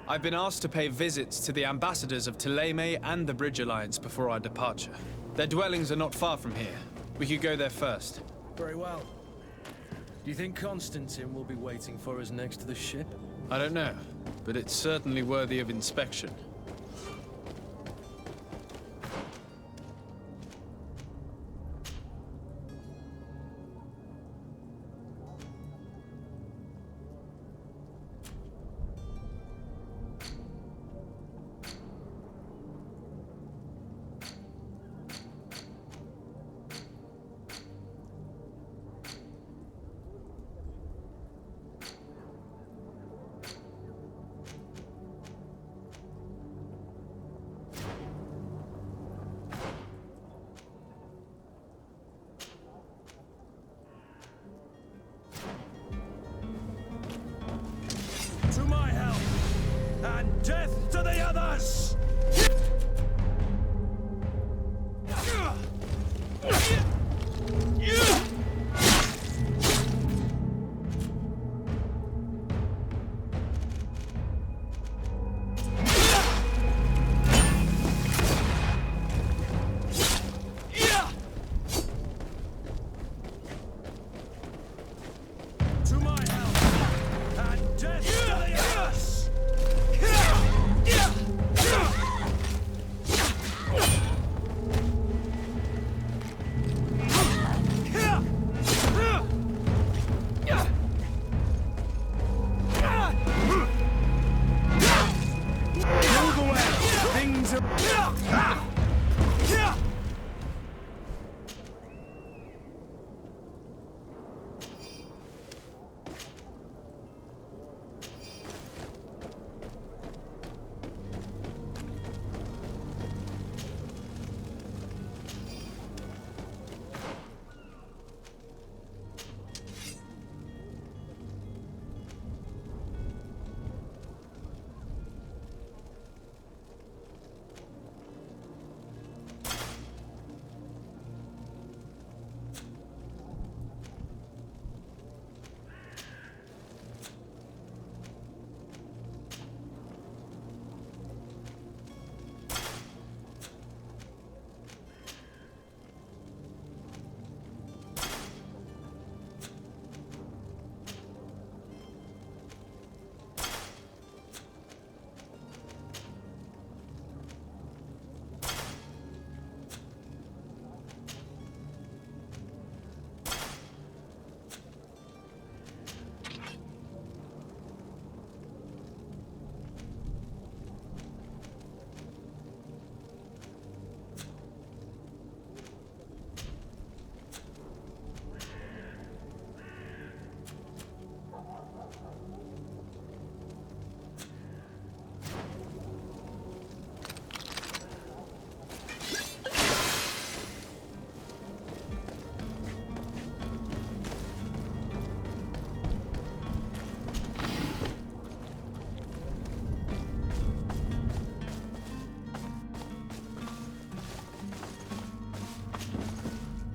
I've been asked to pay visits to the ambassadors of Thélème and the Bridge Alliance before our departure. Their dwellings are not far from here. We could go there first. Very well. Do you think Constantine will be waiting for us next to the ship? I don't know, but it's certainly worthy of inspection. To my help, and death to the others! To my help, and death to the others! Move away! Things are...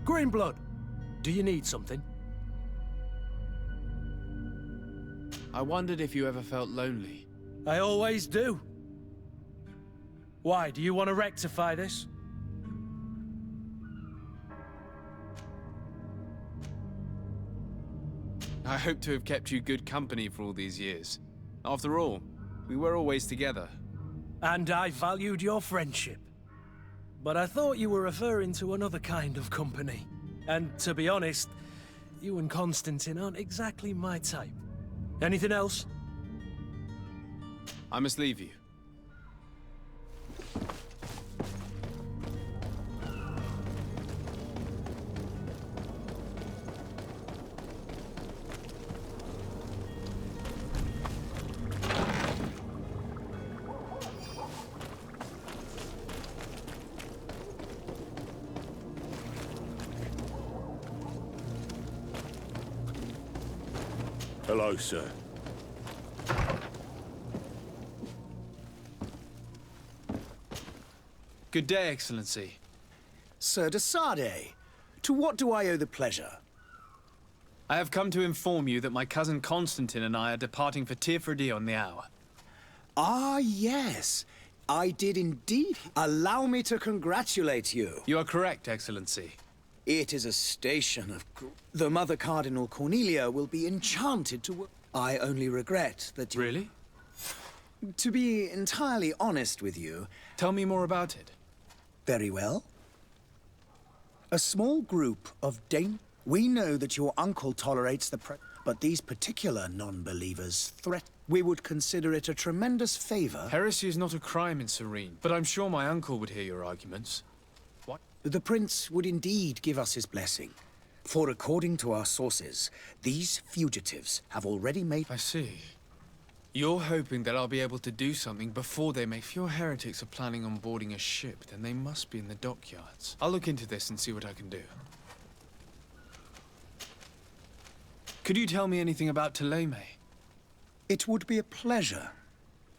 Greenblood, do you need something? I wondered if you ever felt lonely. I always do. Why, do you want to rectify this? I hope to have kept you good company for all these years. After all, we were always together. And I valued your friendship. But I thought you were referring to another kind of company. And to be honest, you and Constantine aren't exactly my type. Anything else? I must leave you. Hello, sir. Good day, Excellency. Sir de Sade, to what do I owe the pleasure? I have come to inform you that my cousin Constantine and I are departing for Tirfredi on the hour. Ah, yes. I did indeed. Allow me to congratulate you. You are correct, Excellency. It is a station of... The Mother Cardinal Cornelia will be enchanted to work. I only regret that you... Really? To be entirely honest with you... Tell me more about it. Very well. A small group of We know that your uncle tolerates but these particular non-believers We would consider it a tremendous favor. Heresy is not a crime in Serene, but I'm sure my uncle would hear your arguments. What? The prince would indeed give us his blessing. For according to our sources, these fugitives have already made... I see. You're hoping that I'll be able to do something before they make... If your heretics are planning on boarding a ship, then they must be in the dockyards. I'll look into this and see what I can do. Could you tell me anything about Thélème? It would be a pleasure.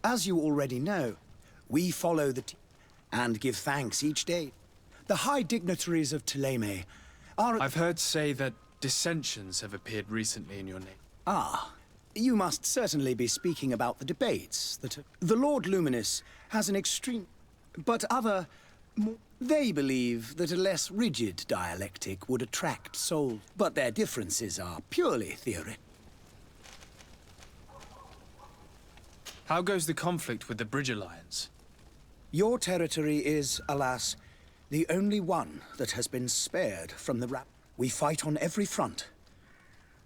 As you already know, we follow the and give thanks each day. The high dignitaries of Thélème are... I've heard say that dissensions have appeared recently in your name. Ah, you must certainly be speaking about the debates that... The Lord Luminous has an extreme... But other... They believe that a less rigid dialectic would attract souls, but their differences are purely theory. How goes the conflict with the Bridge Alliance? Your territory is, alas, the only one that has been spared from the We fight on every front.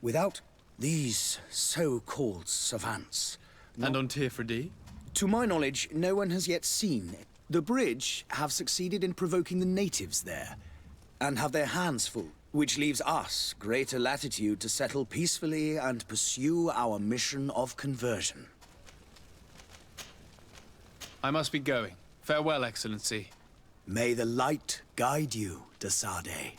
Without these so-called savants... And on Tier-4D? To my knowledge, no one has yet seen it. The Bridge have succeeded in provoking the natives there, and have their hands full, which leaves us greater latitude to settle peacefully and pursue our mission of conversion. I must be going. Farewell, Excellency. May the light guide you, de Sade.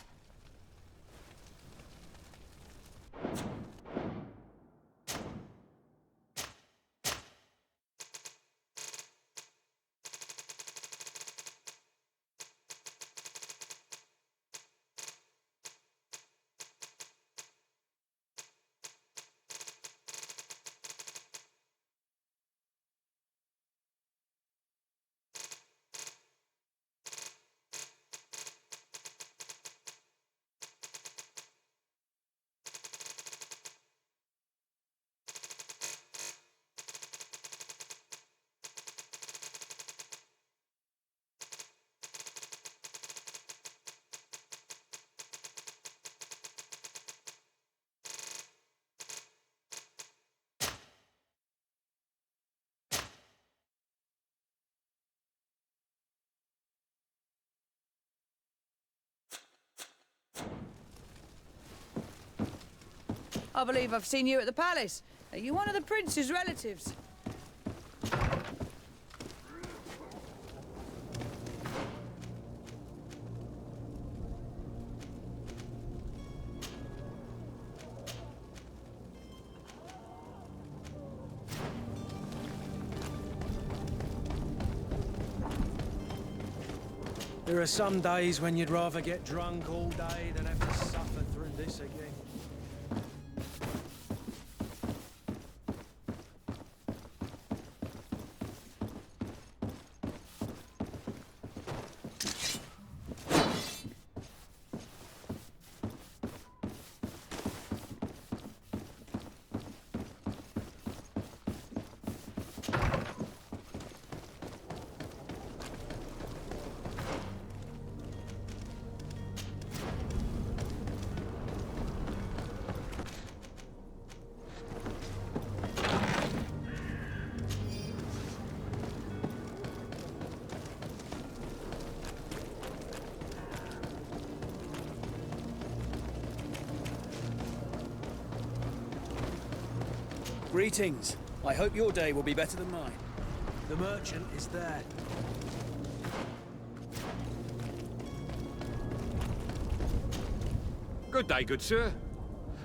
I believe I've seen you at the palace. Are you one of the prince's relatives? There are some days when you'd rather get drunk all day than have to suffer through this again. Greetings. I hope your day will be better than mine. The merchant is there. Good day, good sir.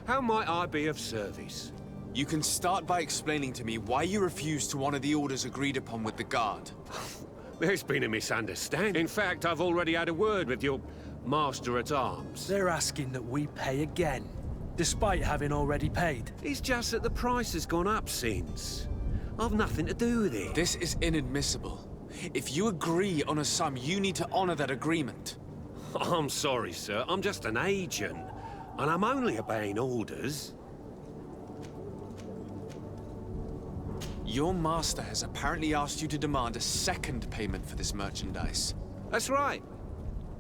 How might I be of service? You can start by explaining to me why you refused to honor the orders agreed upon with the guard. There's been a misunderstanding. In fact, I've already had a word with your master-at-arms. They're asking that we pay again, despite having already paid. It's just that the price has gone up since. I've nothing to do with it. This is inadmissible. If you agree on a sum, you need to honor that agreement. I'm sorry, sir. I'm just an agent. And I'm only obeying orders. Your master has apparently asked you to demand a second payment for this merchandise. That's right.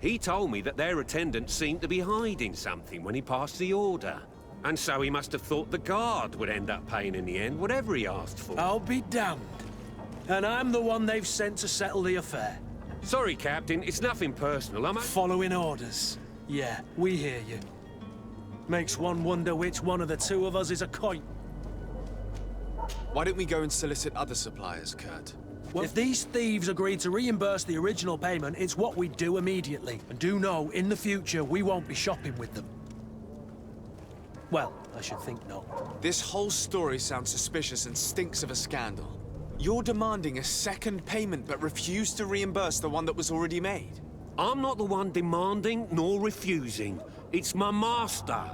He told me that their attendant seemed to be hiding something when he passed the order. And so he must have thought the guard would end up paying in the end, whatever he asked for. I'll be damned. And I'm the one they've sent to settle the affair. Sorry, Captain. It's nothing personal. I'm... Following orders. Yeah, we hear you. Makes one wonder which one of the two of us is a coin. Why don't we go and solicit other suppliers, Kurt? Well, if these thieves agreed to reimburse the original payment, it's what we do immediately. And do know, in the future, we won't be shopping with them. Well, I should think not. This whole story sounds suspicious and stinks of a scandal. You're demanding a second payment but refuse to reimburse the one that was already made. I'm not the one demanding nor refusing. It's my master.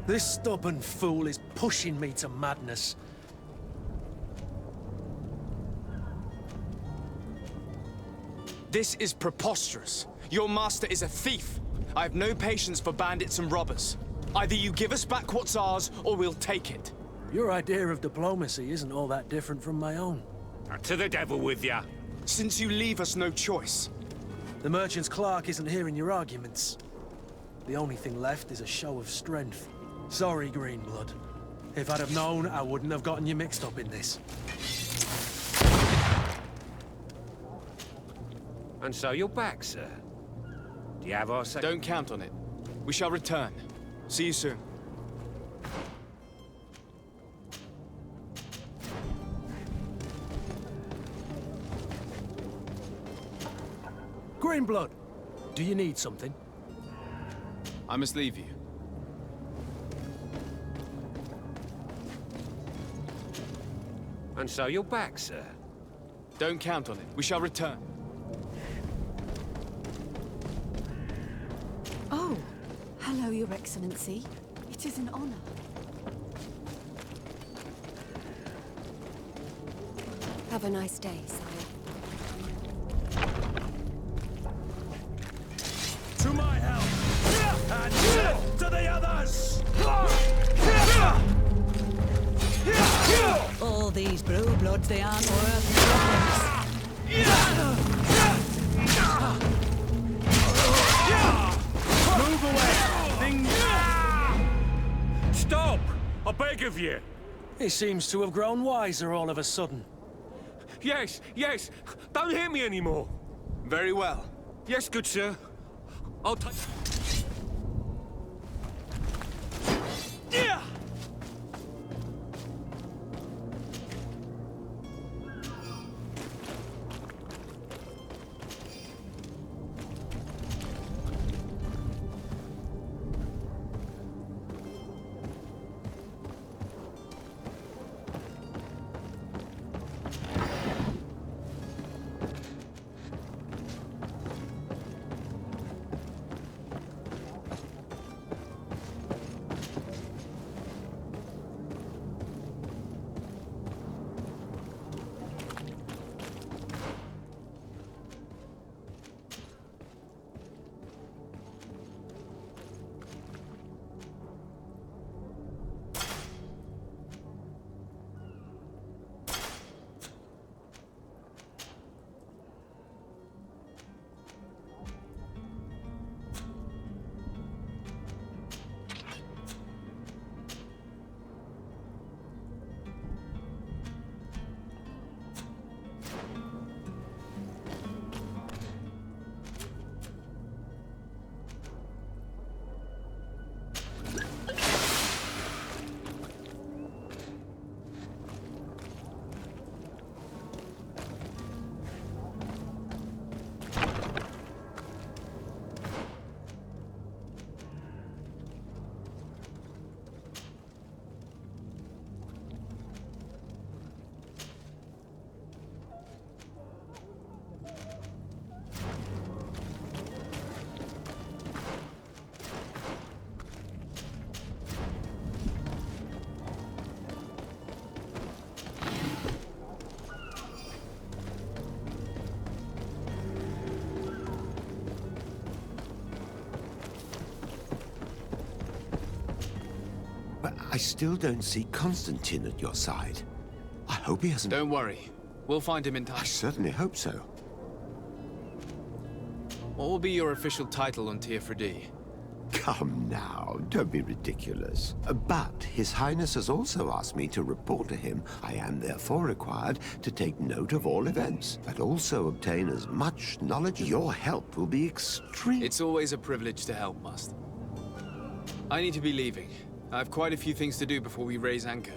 This stubborn fool is pushing me to madness. This is preposterous. Your master is a thief. I have no patience for bandits and robbers. Either you give us back what's ours, or we'll take it. Your idea of diplomacy isn't all that different from my own. To the devil with ya. Since you leave us no choice. The merchant's clerk isn't hearing your arguments. The only thing left is a show of strength. Sorry, Greenblood. If I'd have known, I wouldn't have gotten you mixed up in this. And so you're back, sir. Do you have our second... Don't count on it. We shall return. See you soon. Greenblood, do you need something? I must leave you. And so you're back, sir. Don't count on it. We shall return. Oh, hello, Your Excellency. It is an honor. Have a nice day, sire. To my help! And to the others! All these blue bloods, they aren't worth Move away! Stop! I beg of you! He seems to have grown wiser all of a sudden. Yes, yes! Don't hit me anymore! Very well. Yes, good sir. I'll take... I still don't see Constantine at your side. I hope he hasn't... Don't worry. We'll find him in I time. certainly hope so. What will be your official title on Tier 4D? Come now, don't be ridiculous. But His Highness has also asked me to report to him. I am therefore required to take note of all events, but also obtain as much knowledge. Your help will be extreme. It's always a privilege to help, Master. I need to be leaving. I have quite a few things to do before we raise anchor.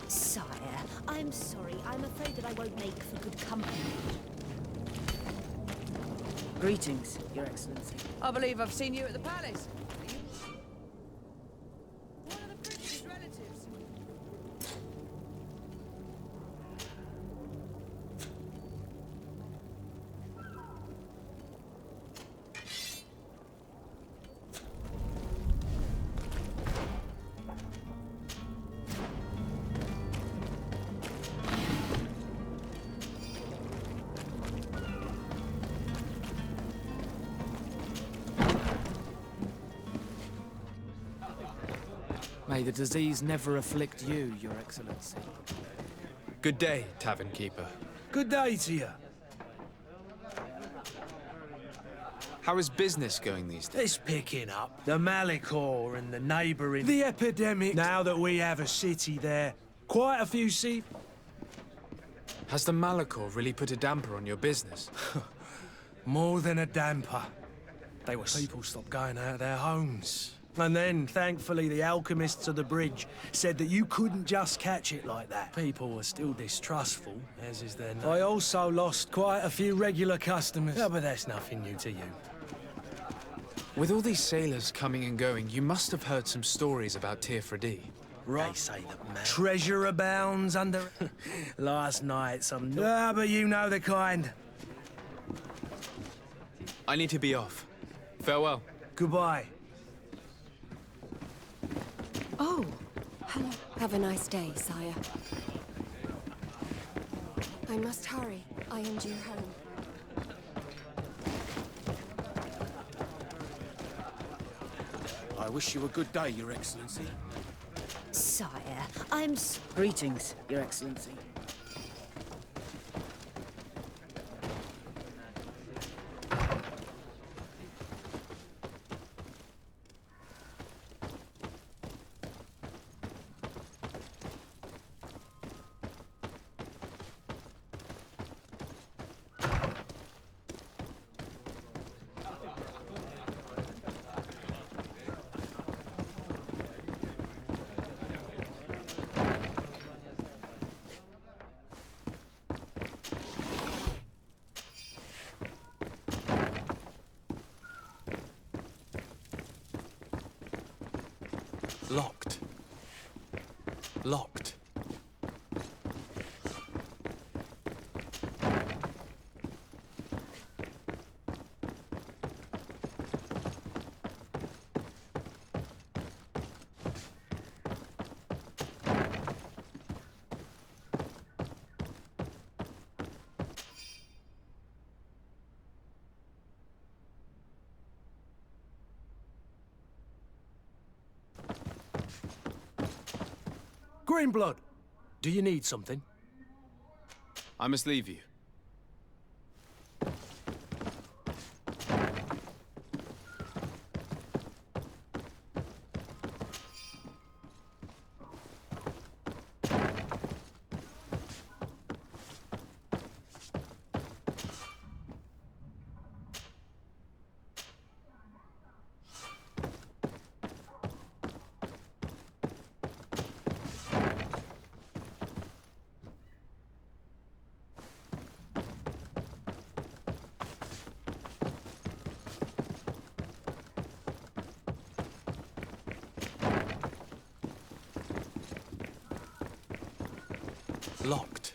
Sire, I'm sorry. I'm afraid that I won't make for good company. Greetings, Your Excellency. I believe I've seen you at the palace. Are you one of the prince's relatives? May the disease never afflict you, Your Excellency. Good day, Tavern Keeper. Good day to you. How is business going these days? It's picking up. The Malicor and the neighbouring... The epidemic. Now that we have a city there, quite a few Has the Malicor really put a damper on your business? More than a damper. People stopped going out of their homes. And then, thankfully, the alchemists of the bridge said that you couldn't just catch it like that. People were still distrustful, as is their name. I also lost quite a few regular customers. Yeah, but that's nothing new to you. With all these sailors coming and going, you must have heard some stories about Tier 4D. Right. They say that treasure abounds under... Last night, some... Ah, but you know the kind. I need to be off. Farewell. Goodbye. Oh, hello. Have a nice day, sire. I must hurry. I am due home. I wish you a good day, Your Excellency. Sire, I'm... Greetings, Your Excellency. Locked. Locked. Greenblood, do you need something? I must leave you. Locked.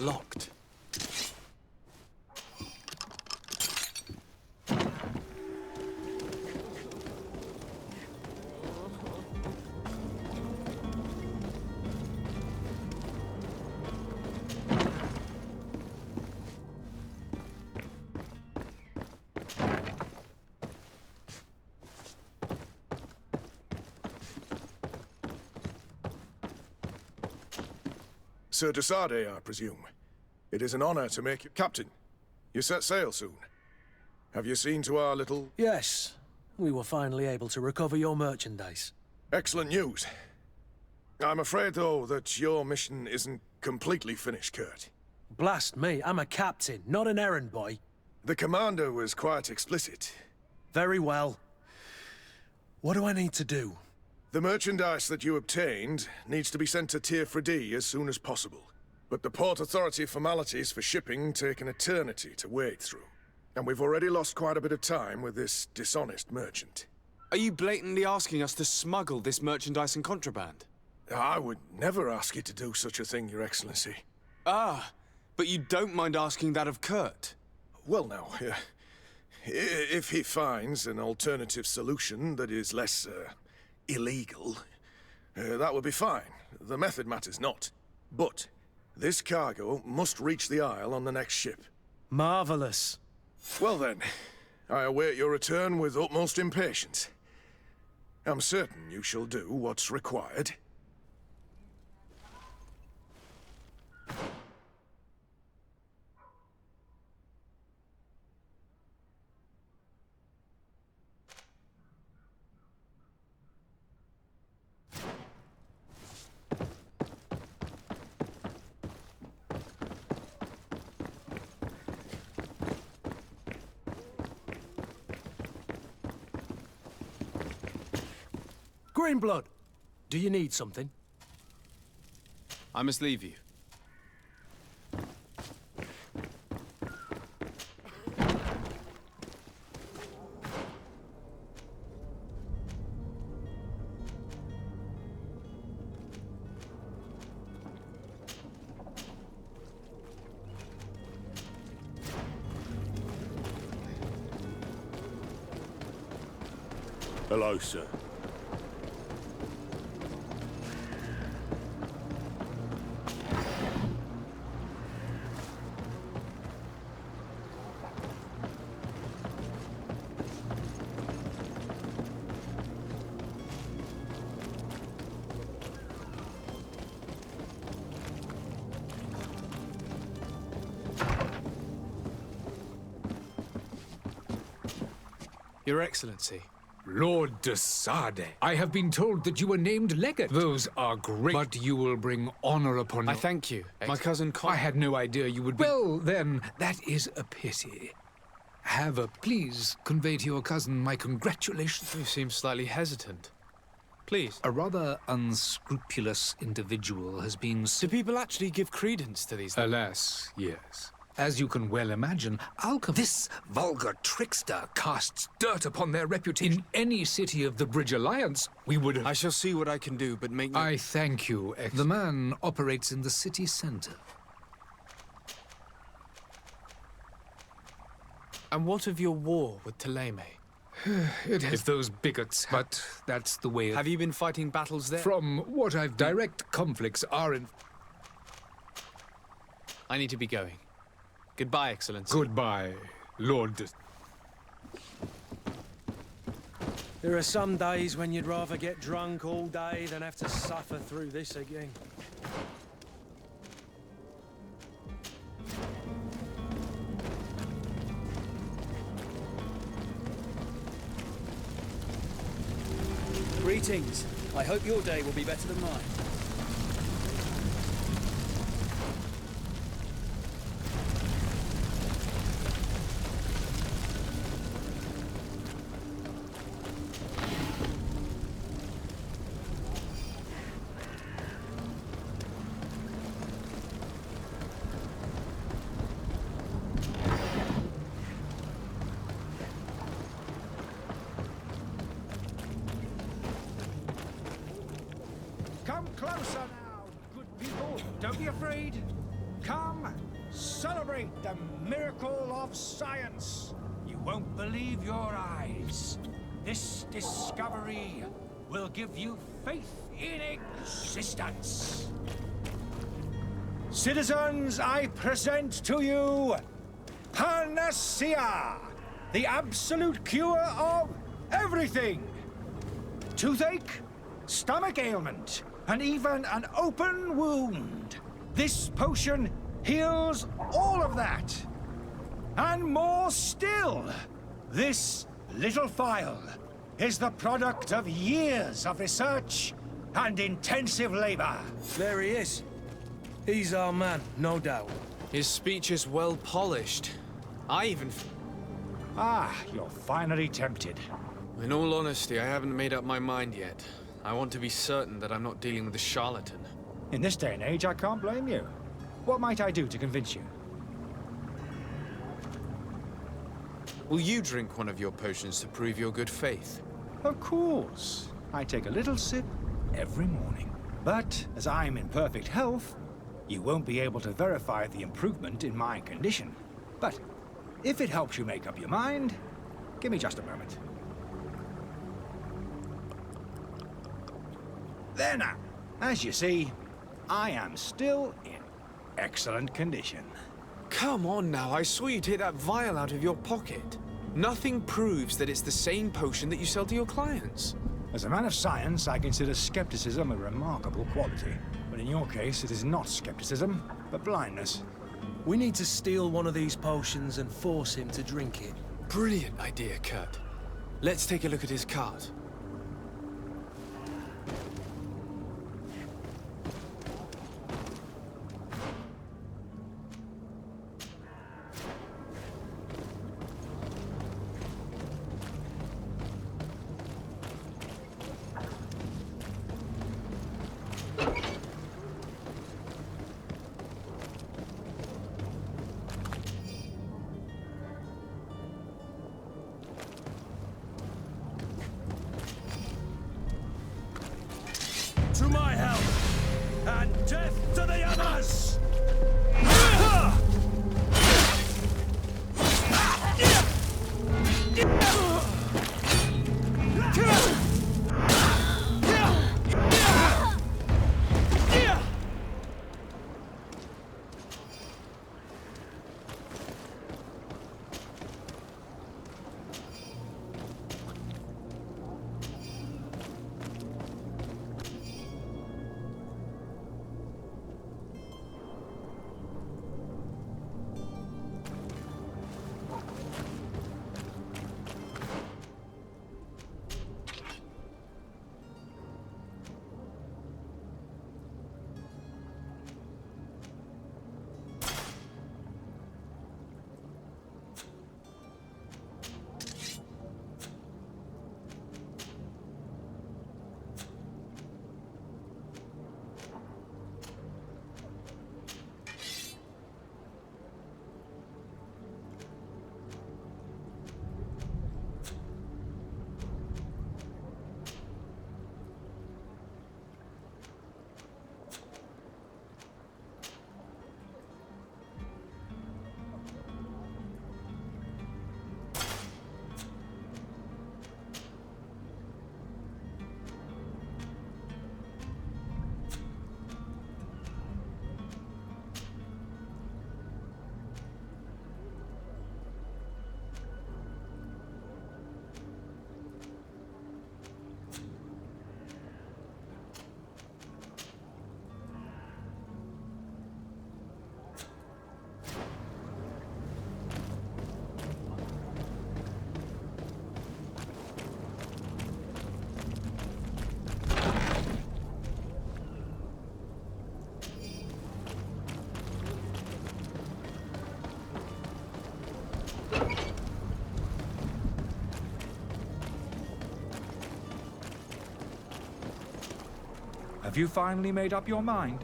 Locked. Sir Desade, I presume. It is an honor to make you captain. You set sail soon. Have you seen to our little... Yes. We were finally able to recover your merchandise. Excellent news. I'm afraid, though, that your mission isn't completely finished, Kurt. Blast me, I'm a captain, not an errand boy. The commander was quite explicit. Very well. What do I need to do? The merchandise that you obtained needs to be sent to Tier 4D as soon as possible. But the Port Authority formalities for shipping take an eternity to wade through. And we've already lost quite a bit of time with this dishonest merchant. Are you blatantly asking us to smuggle this merchandise and contraband? I would never ask you to do such a thing, Your Excellency. Ah, but you don't mind asking that of Kurt? Well, now, if he finds an alternative solution that is less, illegal, that would be fine. The method matters not. But this cargo must reach the Isle on the next ship. Marvelous. Well then, I await your return with utmost impatience. I'm certain you shall do what's required. Greenblood, do you need something? I must leave you. Hello, sir. Your Excellency. Lord de Sade, I have been told that you were named legate. Those are great, but you will bring honor upon you. I thank you. My cousin I had no idea you would be... Well, then, that is a pity. Please convey to your cousin my congratulations. You seem slightly hesitant. Please. A rather unscrupulous individual has been... Do people actually give credence to these things? Alas, yes. As you can well imagine, this vulgar trickster casts dirt upon their reputation. In any city of the Bridge Alliance, we would have... I shall see what I can do, but make no... I thank you, The man operates in the city center. And what of your war with Thélème? If those bigots... But that's the way... Have you been fighting battles there? From what I've... Direct conflicts are in... I need to be going. Goodbye, Excellency. Goodbye, Lord. There are some days when you'd rather get drunk all day than have to suffer through this again. Greetings. I hope your day will be better than mine. Come closer now, good people. Don't be afraid. Come celebrate the miracle of science. You won't believe your eyes. This discovery will give you faith in existence. Citizens, I present to you Panacea, the absolute cure of everything. Toothache, stomach ailment, and even an open wound. This potion heals all of that. And more still, this little phial is the product of years of research and intensive labor. There he is. He's our man, no doubt. His speech is well polished. I even... Ah, you're finally tempted. In all honesty, I haven't made up my mind yet. I want to be certain that I'm not dealing with a charlatan. In this day and age, I can't blame you. What might I do to convince you? Will you drink one of your potions to prove your good faith? Of course. I take a little sip every morning. But as I'm in perfect health, you won't be able to verify the improvement in my condition. But if it helps you make up your mind, give me just a moment. There now. As you see, I am still in excellent condition. Come on now, I saw you take that vial out of your pocket. Nothing proves that it's the same potion that you sell to your clients. As a man of science, I consider skepticism a remarkable quality. But in your case, it is not skepticism, but blindness. We need to steal one of these potions and force him to drink it. Brilliant idea, Kurt. Let's take a look at his cart. To my help, and death to the others! Have you finally made up your mind?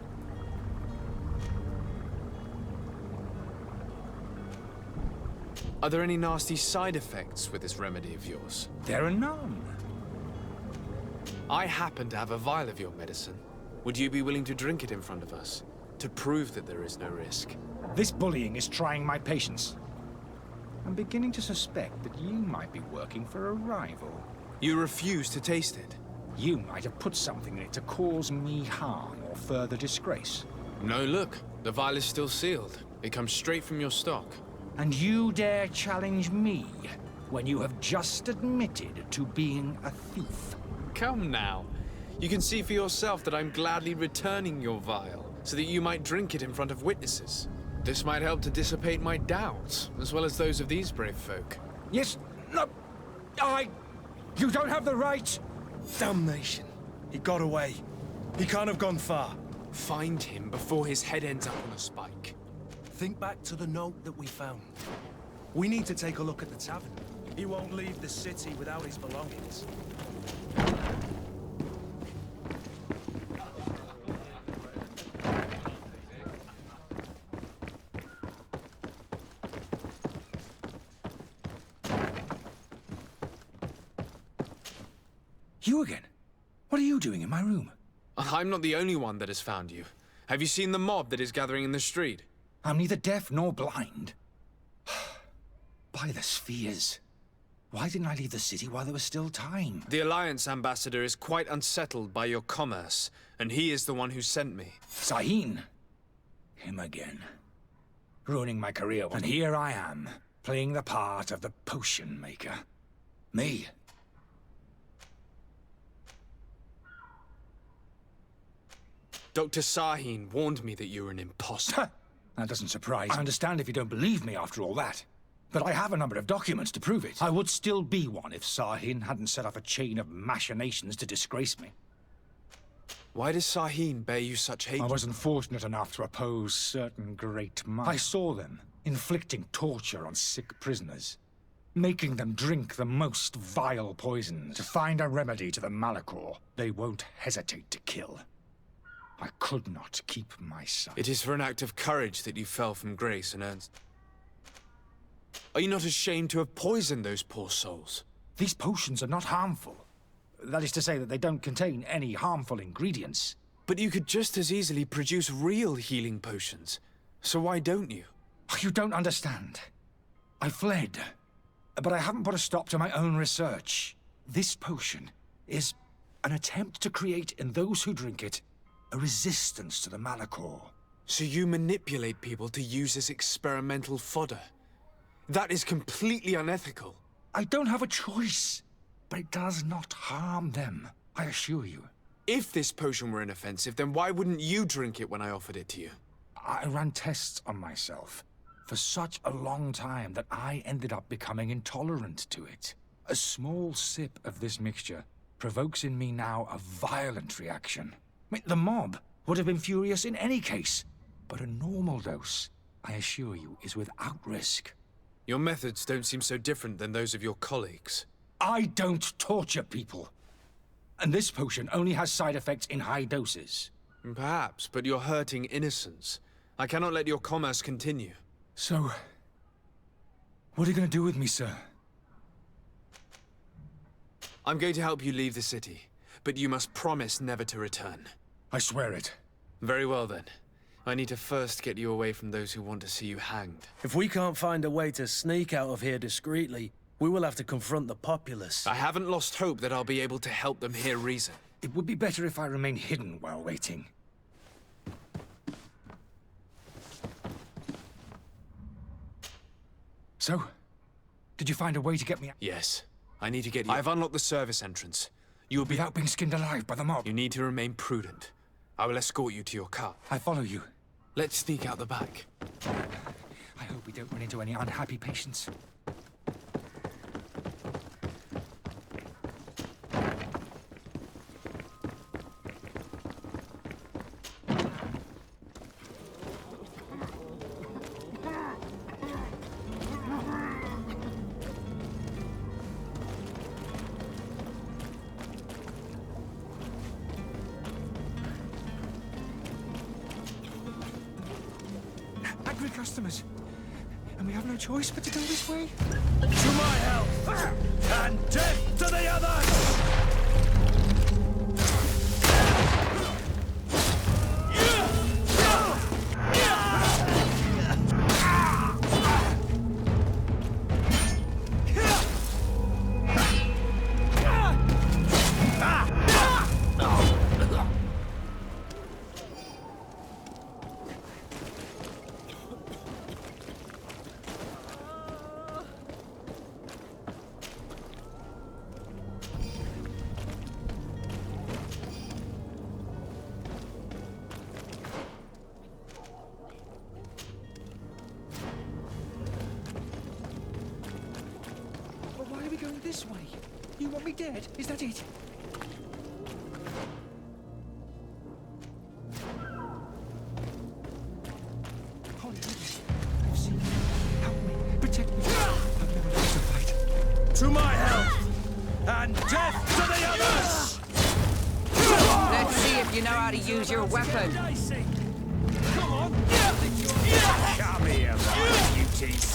Are there any nasty side effects with this remedy of yours? There are none. I happen to have a vial of your medicine. Would you be willing to drink it in front of us, to prove that there is no risk? This bullying is trying my patience. I'm beginning to suspect that you might be working for a rival. You refuse to taste it? You might have put something in it to cause me harm or further disgrace. No, look. The vial is still sealed. It comes straight from your stock. And you dare challenge me when you have just admitted to being a thief? Come now. You can see for yourself that I'm gladly returning your vial, so that you might drink it in front of witnesses. This might help to dissipate my doubts, as well as those of these brave folk. Yes, no, you don't have the right! Damnation. He got away. He can't have gone far. Find him before his head ends up on a spike. Think back to the note that we found. We need to take a look at the tavern. He won't leave the city without his belongings. You again? What are you doing in my room? I'm not the only one that has found you. Have you seen the mob that is gathering in the street? I'm neither deaf nor blind. By the spheres. Why didn't I leave the city while there was still time? The Alliance ambassador is quite unsettled by your commerce, and he is the one who sent me. Sahin. Him again. Ruining my career. And here I am, playing the part of the potion maker. Me. Dr. Sahin warned me that you were an imposter. That doesn't surprise me. I understand if you don't believe me after all that. But I have a number of documents to prove it. I would still be one if Sahin hadn't set off a chain of machinations to disgrace me. Why does Sahin bear you such hate? I wasn't fortunate enough to oppose certain great minds. I saw them inflicting torture on sick prisoners, making them drink the most vile poisons. To find a remedy to the malachor, they won't hesitate to kill. I could not keep my sight. It is for an act of courage that you fell from grace and earned... Are you not ashamed to have poisoned those poor souls? These potions are not harmful. That is to say that they don't contain any harmful ingredients. But you could just as easily produce real healing potions. So why don't you? You don't understand. I fled. But I haven't put a stop to my own research. This potion is an attempt to create in those who drink it a resistance to the malachor. So you manipulate people to use as experimental fodder? That is completely unethical. I don't have a choice, but it does not harm them, I assure you. If this potion were inoffensive, then why wouldn't you drink it when I offered it to you? I ran tests on myself for such a long time that I ended up becoming intolerant to it. A small sip of this mixture provokes in me now a violent reaction. The mob would have been furious in any case, but a normal dose, I assure you, is without risk. Your methods don't seem so different than those of your colleagues. I don't torture people. And this potion only has side effects in high doses. Perhaps, but you're hurting innocents. I cannot let your commerce continue. So, what are you going to do with me, sir? I'm going to help you leave the city, but you must promise never to return. I swear it. Very well, then. I need to first get you away from those who want to see you hanged. If we can't find a way to sneak out of here discreetly, we will have to confront the populace. I haven't lost hope that I'll be able to help them hear reason. It would be better if I remain hidden while waiting. So, did you find a way to get me out? Yes. I need to get you... I've unlocked the service entrance. You will be... Without being skinned alive by the mob? You need to remain prudent. I will escort you to your car. I follow you. Let's sneak out the back. I hope we don't run into any unhappy patients. Angry customers. And we have no choice but to go this way. To my health! And death to the others! this way. You want me dead? Is that it? Holly, I've seen you. Help me. Protect me. I've never lost a fight. To my help! And death to the others! Let's see if you know how to use your weapon. Come on! Come here, my beauties.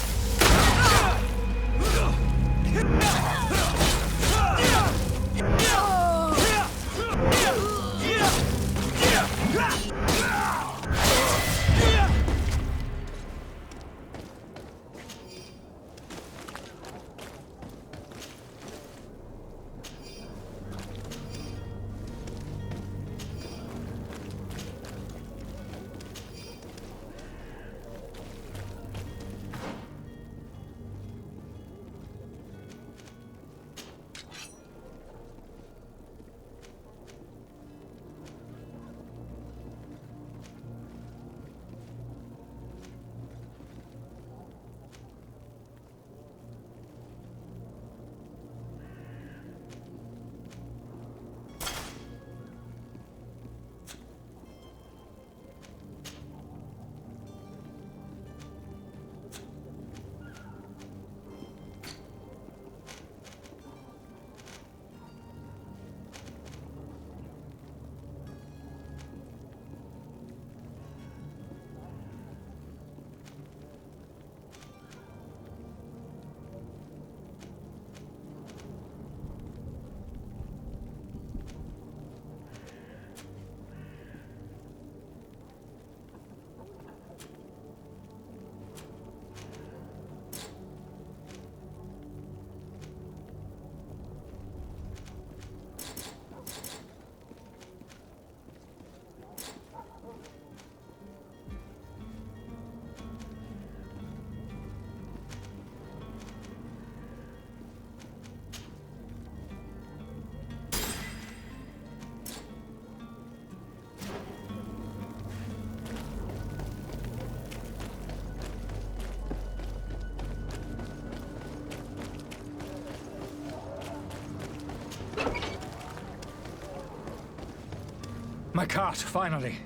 My cart, finally.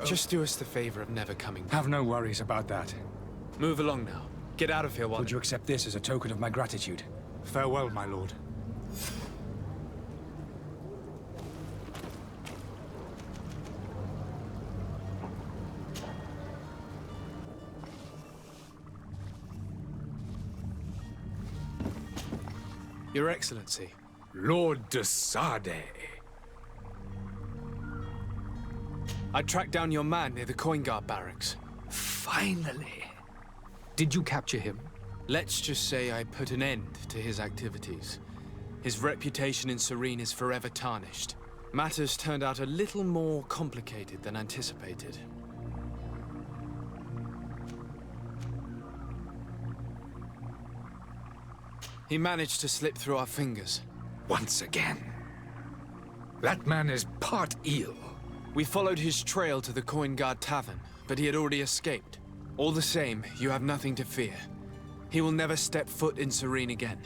Just do us the favor of never coming back. Have no worries about that. Move along now. Get out of here while... Would you accept this as a token of my gratitude? Farewell, my lord. Your Excellency. Lord de Sade. I tracked down your man near the Coin Guard barracks. Finally. Did you capture him? Let's just say I put an end to his activities. His reputation in Serene is forever tarnished. Matters turned out a little more complicated than anticipated. He managed to slip through our fingers. Once again. That man is part eel. We followed his trail to the Coin Guard Tavern, but he had already escaped. All the same, you have nothing to fear. He will never step foot in Serene again.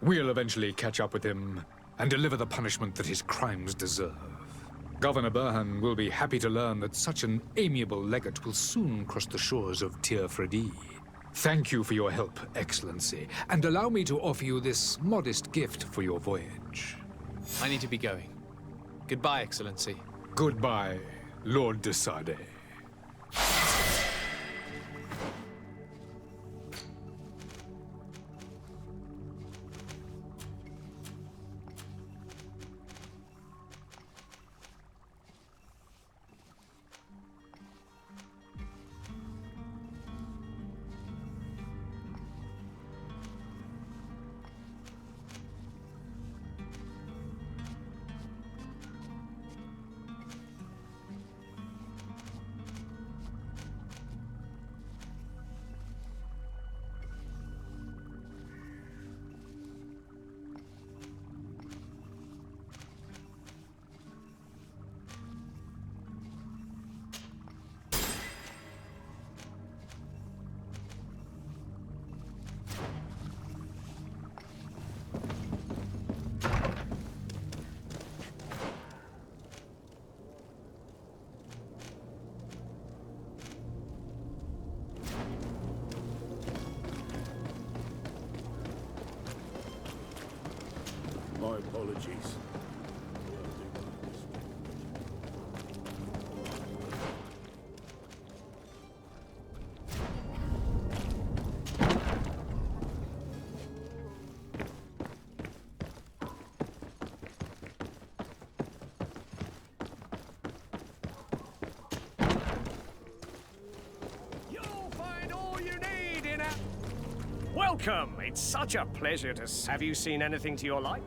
We'll eventually catch up with him and deliver the punishment that his crimes deserve. Governor Burhan will be happy to learn that such an amiable legate will soon cross the shores of Tir Fredi. Thank you for your help, Excellency, and allow me to offer you this modest gift for your voyage. I need to be going. Goodbye, Excellency. Goodbye, Lord de Sade. My apologies. Welcome! It's such a pleasure to... Have you seen anything to your like?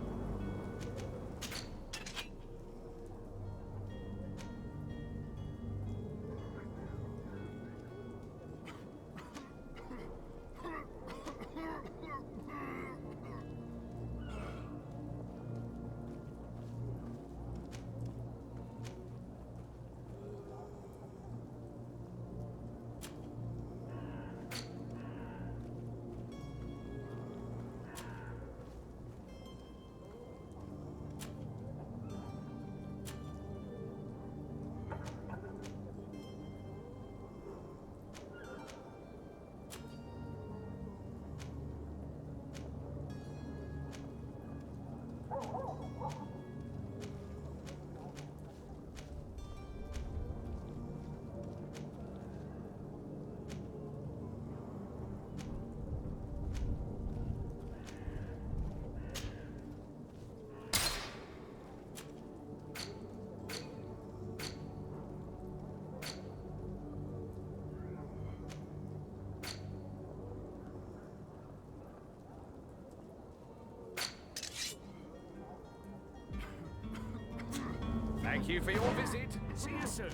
Thank you for your visit. See you soon.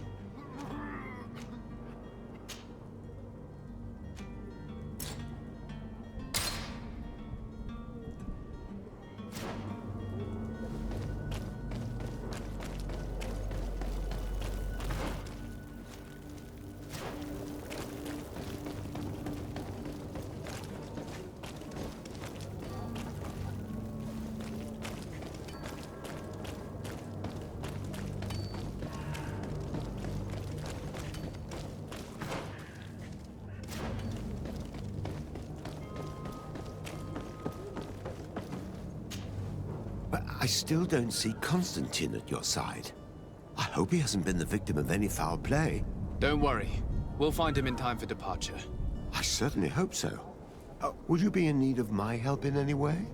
But I still don't see Constantine at your side. I hope he hasn't been the victim of any foul play. Don't worry. We'll find him in time for departure. I certainly hope so. Would you be in need of my help in any way?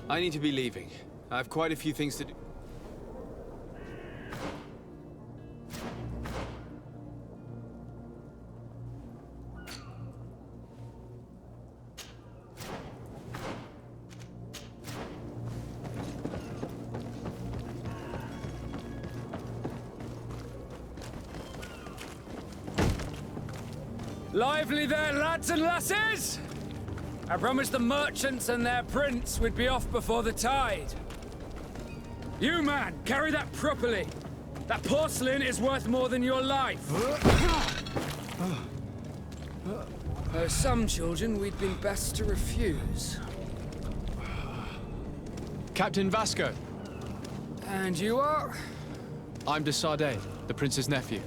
I need to be leaving. I have quite a few things to do. Lively there, lads and lasses! I promised the merchants and their prince we'd be off before the tide. You, man, carry that properly. That porcelain is worth more than your life. Some children we'd been best to refuse. Captain Vasco. And you are? I'm de Sardet, the prince's nephew.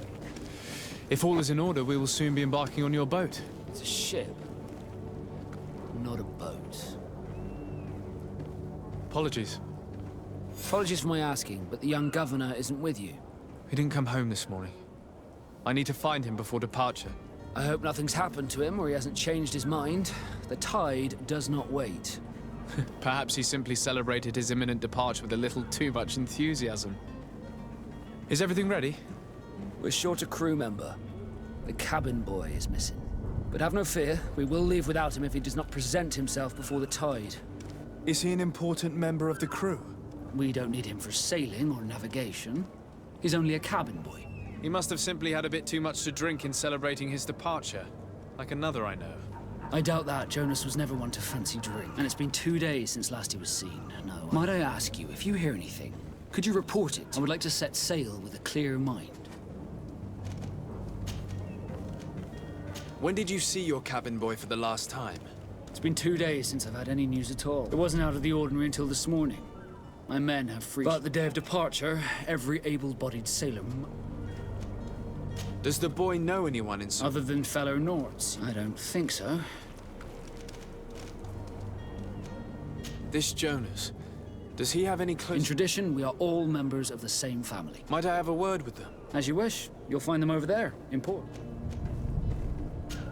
If all is in order, we will soon be embarking on your boat. It's a ship, not a boat. Apologies. Apologies for my asking, but the young governor isn't with you. He didn't come home this morning. I need to find him before departure. I hope nothing's happened to him or he hasn't changed his mind. The tide does not wait. Perhaps he simply celebrated his imminent departure with a little too much enthusiasm. Is everything ready? We're short a crew member. The cabin boy is missing. But have no fear, we will leave without him if he does not present himself before the tide. Is he an important member of the crew? We don't need him for sailing or navigation. He's only a cabin boy. He must have simply had a bit too much to drink in celebrating his departure. Like another I know. I doubt that. Jonas was never one to fancy drink. And it's been 2 days since last he was seen. No. Might I ask you, if you hear anything, could you report it? I would like to set sail with a clear mind. When did you see your cabin boy for the last time? It's been 2 days since I've had any news at all. It wasn't out of the ordinary until this morning. My men have free. But the day of departure, every able-bodied sailor. Does the boy know anyone in Other than fellow Nords? I don't think so. This Jonas, does he have any close... In tradition, we are all members of the same family. Might I have a word with them? As you wish. You'll find them over there, in port.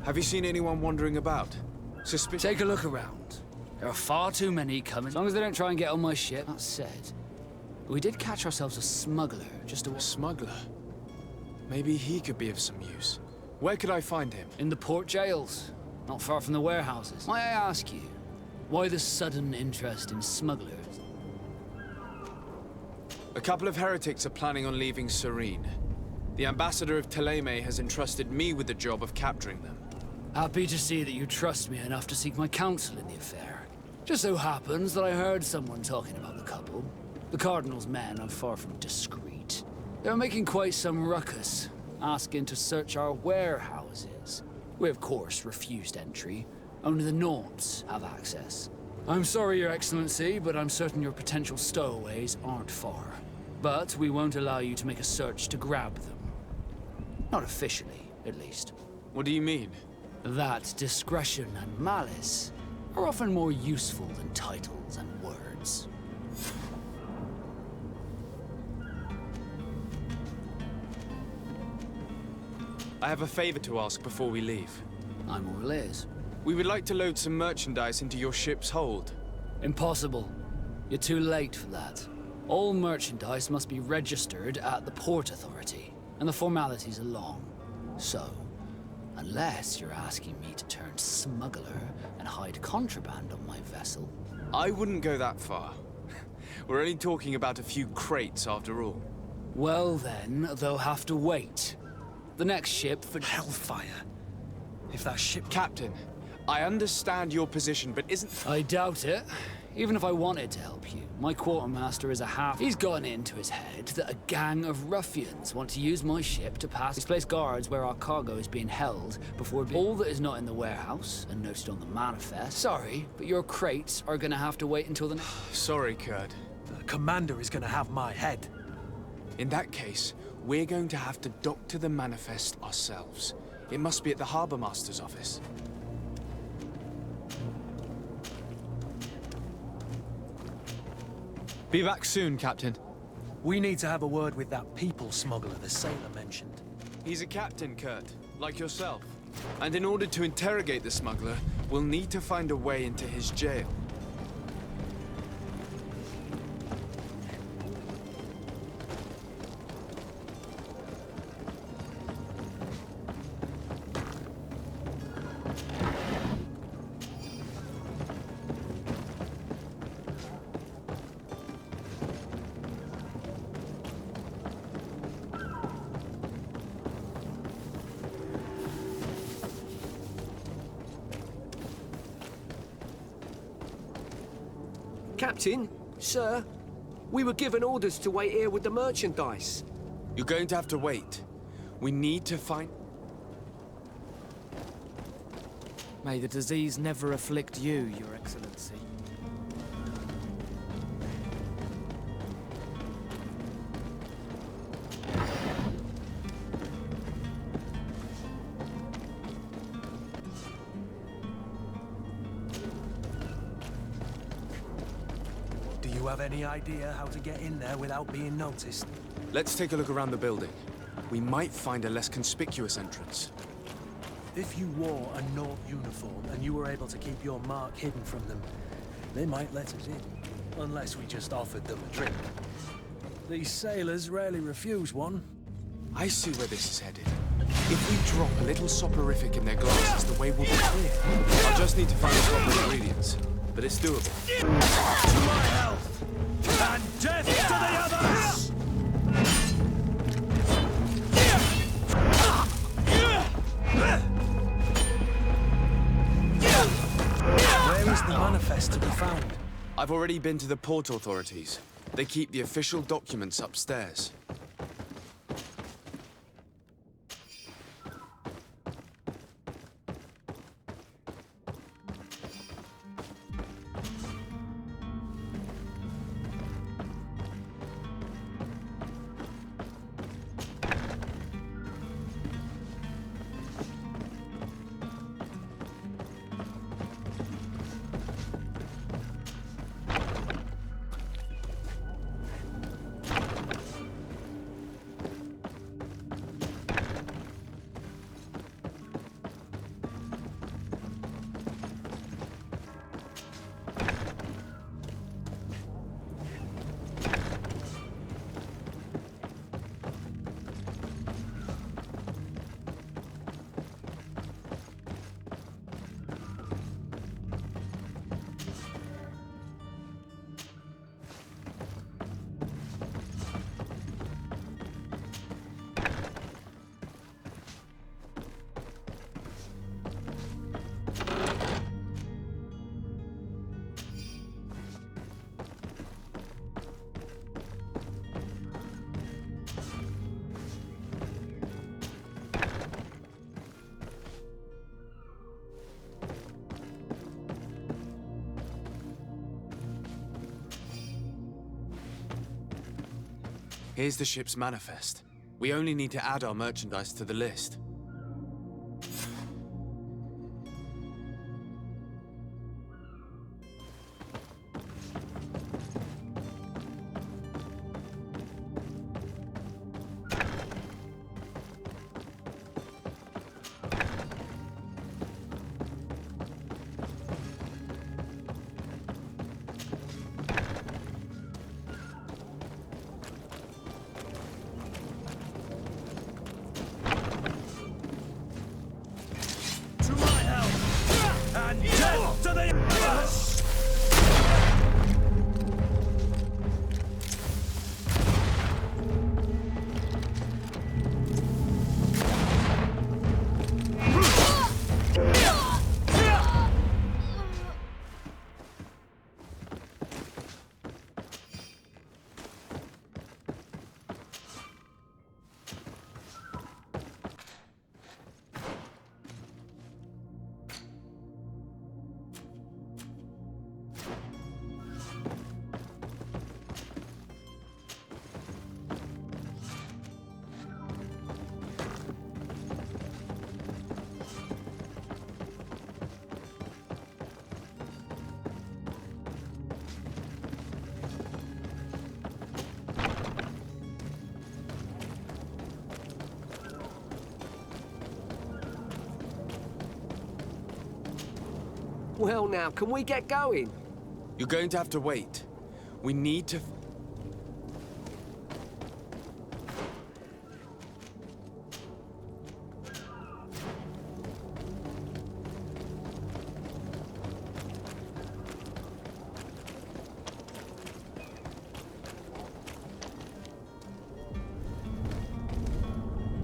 Have you seen anyone wandering about? Take a look around. There are far too many coming. As long as they don't try and get on my ship. That said, we did catch ourselves a smuggler just a... Smuggler? Maybe he could be of some use. Where could I find him? In the port jails, not far from the warehouses. Might I ask you, why the sudden interest in smugglers? A couple of heretics are planning on leaving Serene. The ambassador of Teleme has entrusted me with the job of capturing them. Happy to see that you trust me enough to seek my counsel in the affair. Just so happens that I heard someone talking about the couple. The Cardinal's men are far from discreet. They're making quite some ruckus, asking to search our warehouses. We, of course, refused entry. Only the Nords have access. I'm sorry, Your Excellency, but I'm certain your potential stowaways aren't far. But we won't allow you to make a search to grab them. Not officially, at least. What do you mean? That discretion and malice are often more useful than titles and words. I have a favor to ask before we leave. I'm all ears. We would like to load some merchandise into your ship's hold. Impossible. You're too late for that. All merchandise must be registered at the Port Authority, and the formalities are long. So, unless you're asking me to turn smuggler and hide contraband on my vessel... I wouldn't go that far. We're only talking about a few crates after all. Well then, they'll have to wait. The next ship for... Hellfire. If that ship... Captain, I understand your position, but isn't... I doubt it. Even if I wanted to help you, my quartermaster is a half... He's gotten into his head that a gang of ruffians want to use my ship to pass... Place guards where our cargo is being held before... All that is not in the warehouse and noted on the manifest... Sorry, but your crates are gonna have to wait until the... Sorry, Kurt. The commander is gonna have my head. In that case, we're going to have to doctor the manifest ourselves. It must be at the Harbour Master's office. Be back soon, Captain. We need to have a word with that people smuggler the sailor mentioned. He's a captain, Kurt, like yourself. And in order to interrogate the smuggler, we'll need to find a way into his jail. Captain, sir, we were given orders to wait here with the merchandise. You're going to have to wait. We need to find... May the disease never afflict you, Your Excellency. Do you have any idea how to get in there without being noticed? Let's take a look around the building. We might find a less conspicuous entrance. If you wore a Nort uniform and you were able to keep your mark hidden from them, they might let us in. Unless we just offered them a drink. These sailors rarely refuse one. I see where this is headed. If we drop a little soporific in their glasses, the way will be clear. I'll just need to find the proper ingredients. But it's doable. To my health! And death to the others! Where is the manifest to be found? I've already been to the port authorities. They keep the official documents upstairs. Here's the ship's manifest. We only need to add our merchandise to the list. Well now, can we get going? You're going to have to wait. We need to...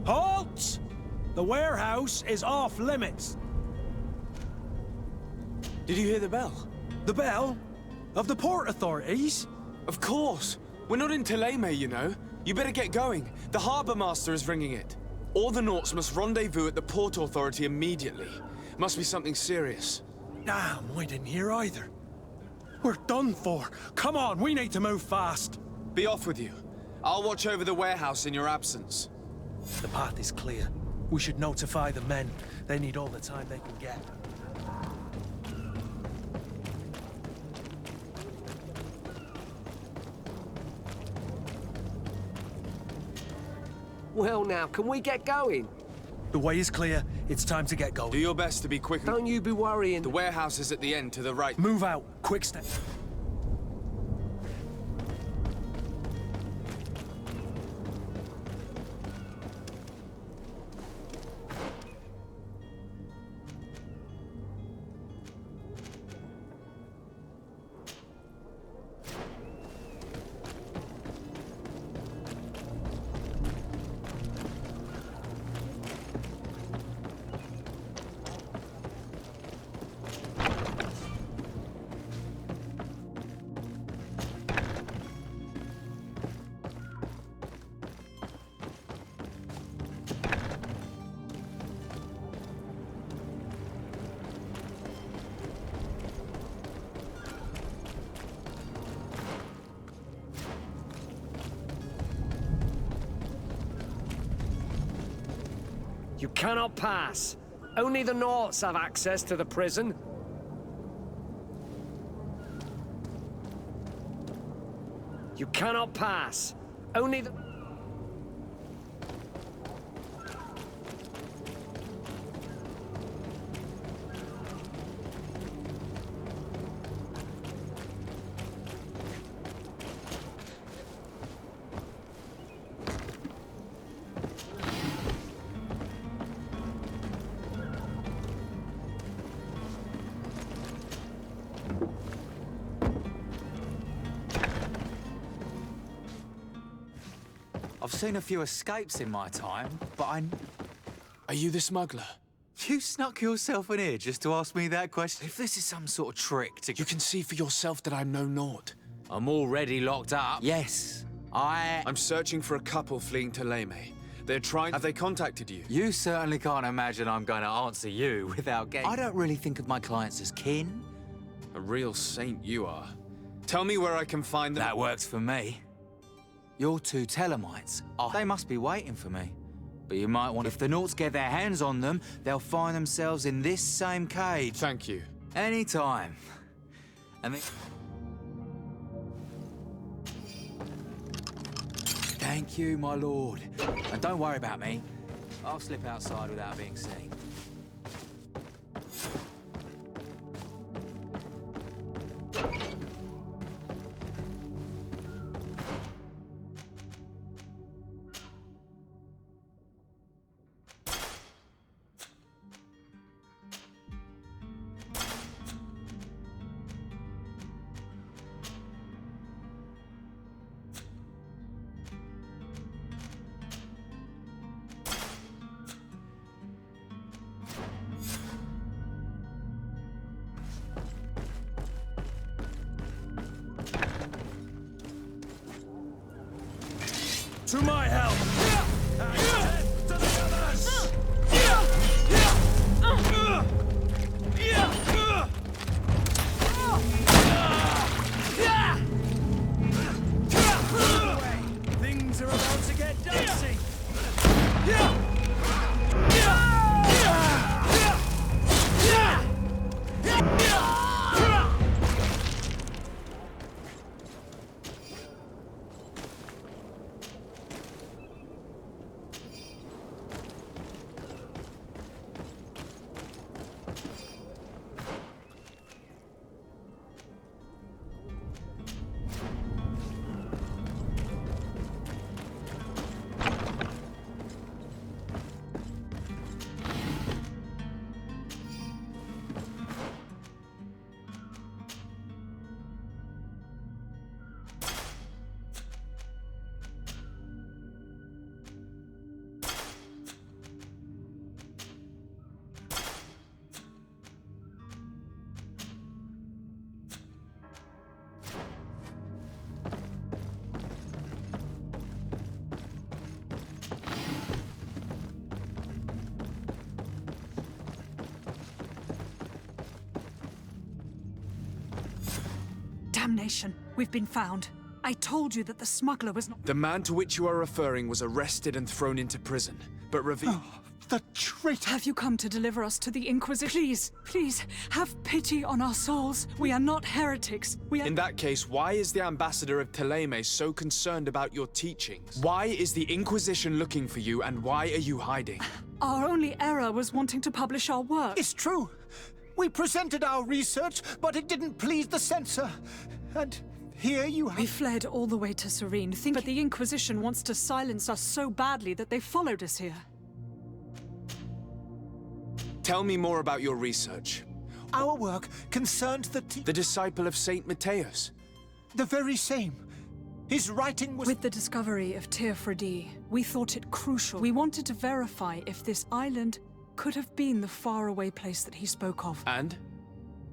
Halt! The warehouse is off limits. Did you hear the bell? The bell? Of the port authorities? Of course. We're not in Theleme, you know. You better get going. The harbour master is ringing it. All the Nauts must rendezvous at the port authority immediately. Must be something serious. Damn, I didn't hear either. We're done for. Come on, we need to move fast. Be off with you. I'll watch over the warehouse in your absence. The path is clear. We should notify the men. They need all the time they can get. Well now, can we get going? The way is clear. It's time to get going. Do your best to be quick. Don't you be worrying. The warehouse is at the end to the right. Move out. Quick step. You cannot pass. Only the Nauts have access to the prison. You cannot pass. Only the... I've seen a few escapes in my time, but Are you the smuggler? You snuck yourself in here just to ask me that question? If this is some sort of trick to... You can see for yourself that I'm no Naut. I'm already locked up. Yes, I'm searching for a couple fleeing to Theleme. They're trying... Have they contacted you? You certainly can't imagine I'm going to answer you without getting... I don't really think of my clients as kin. A real saint you are. Tell me where I can find them. That works for me. Your two Telemites, they must be waiting for me. But you might want... If the Nauts get their hands on them, they'll find themselves in this same cage. Thank you. Anytime. And they... Thank you, my lord. And don't worry about me. I'll slip outside without being seen. To my help! To the others! Things are about to get dicey! Damnation! We've been found. I told you that the smuggler was not— The man to which you are referring was arrested and thrown into prison, but revealed... The traitor! Have you come to deliver us to the Inquisition? Please, please, have pity on our souls. We are not heretics. We are— In that case, why is the ambassador of Thélème so concerned about your teachings? Why is the Inquisition looking for you, and why are you hiding? Our only error was wanting to publish our work. It's true. We presented our research, but it didn't please the censor. And here you have— We fled all the way to Serene, but the Inquisition wants to silence us so badly that they followed us here. Tell me more about your research. Our work concerned the disciple of Saint Matthias. The very same. His writing was— With the discovery of Teofredi, we thought it crucial. We wanted to verify if this island could have been the faraway place that he spoke of. And?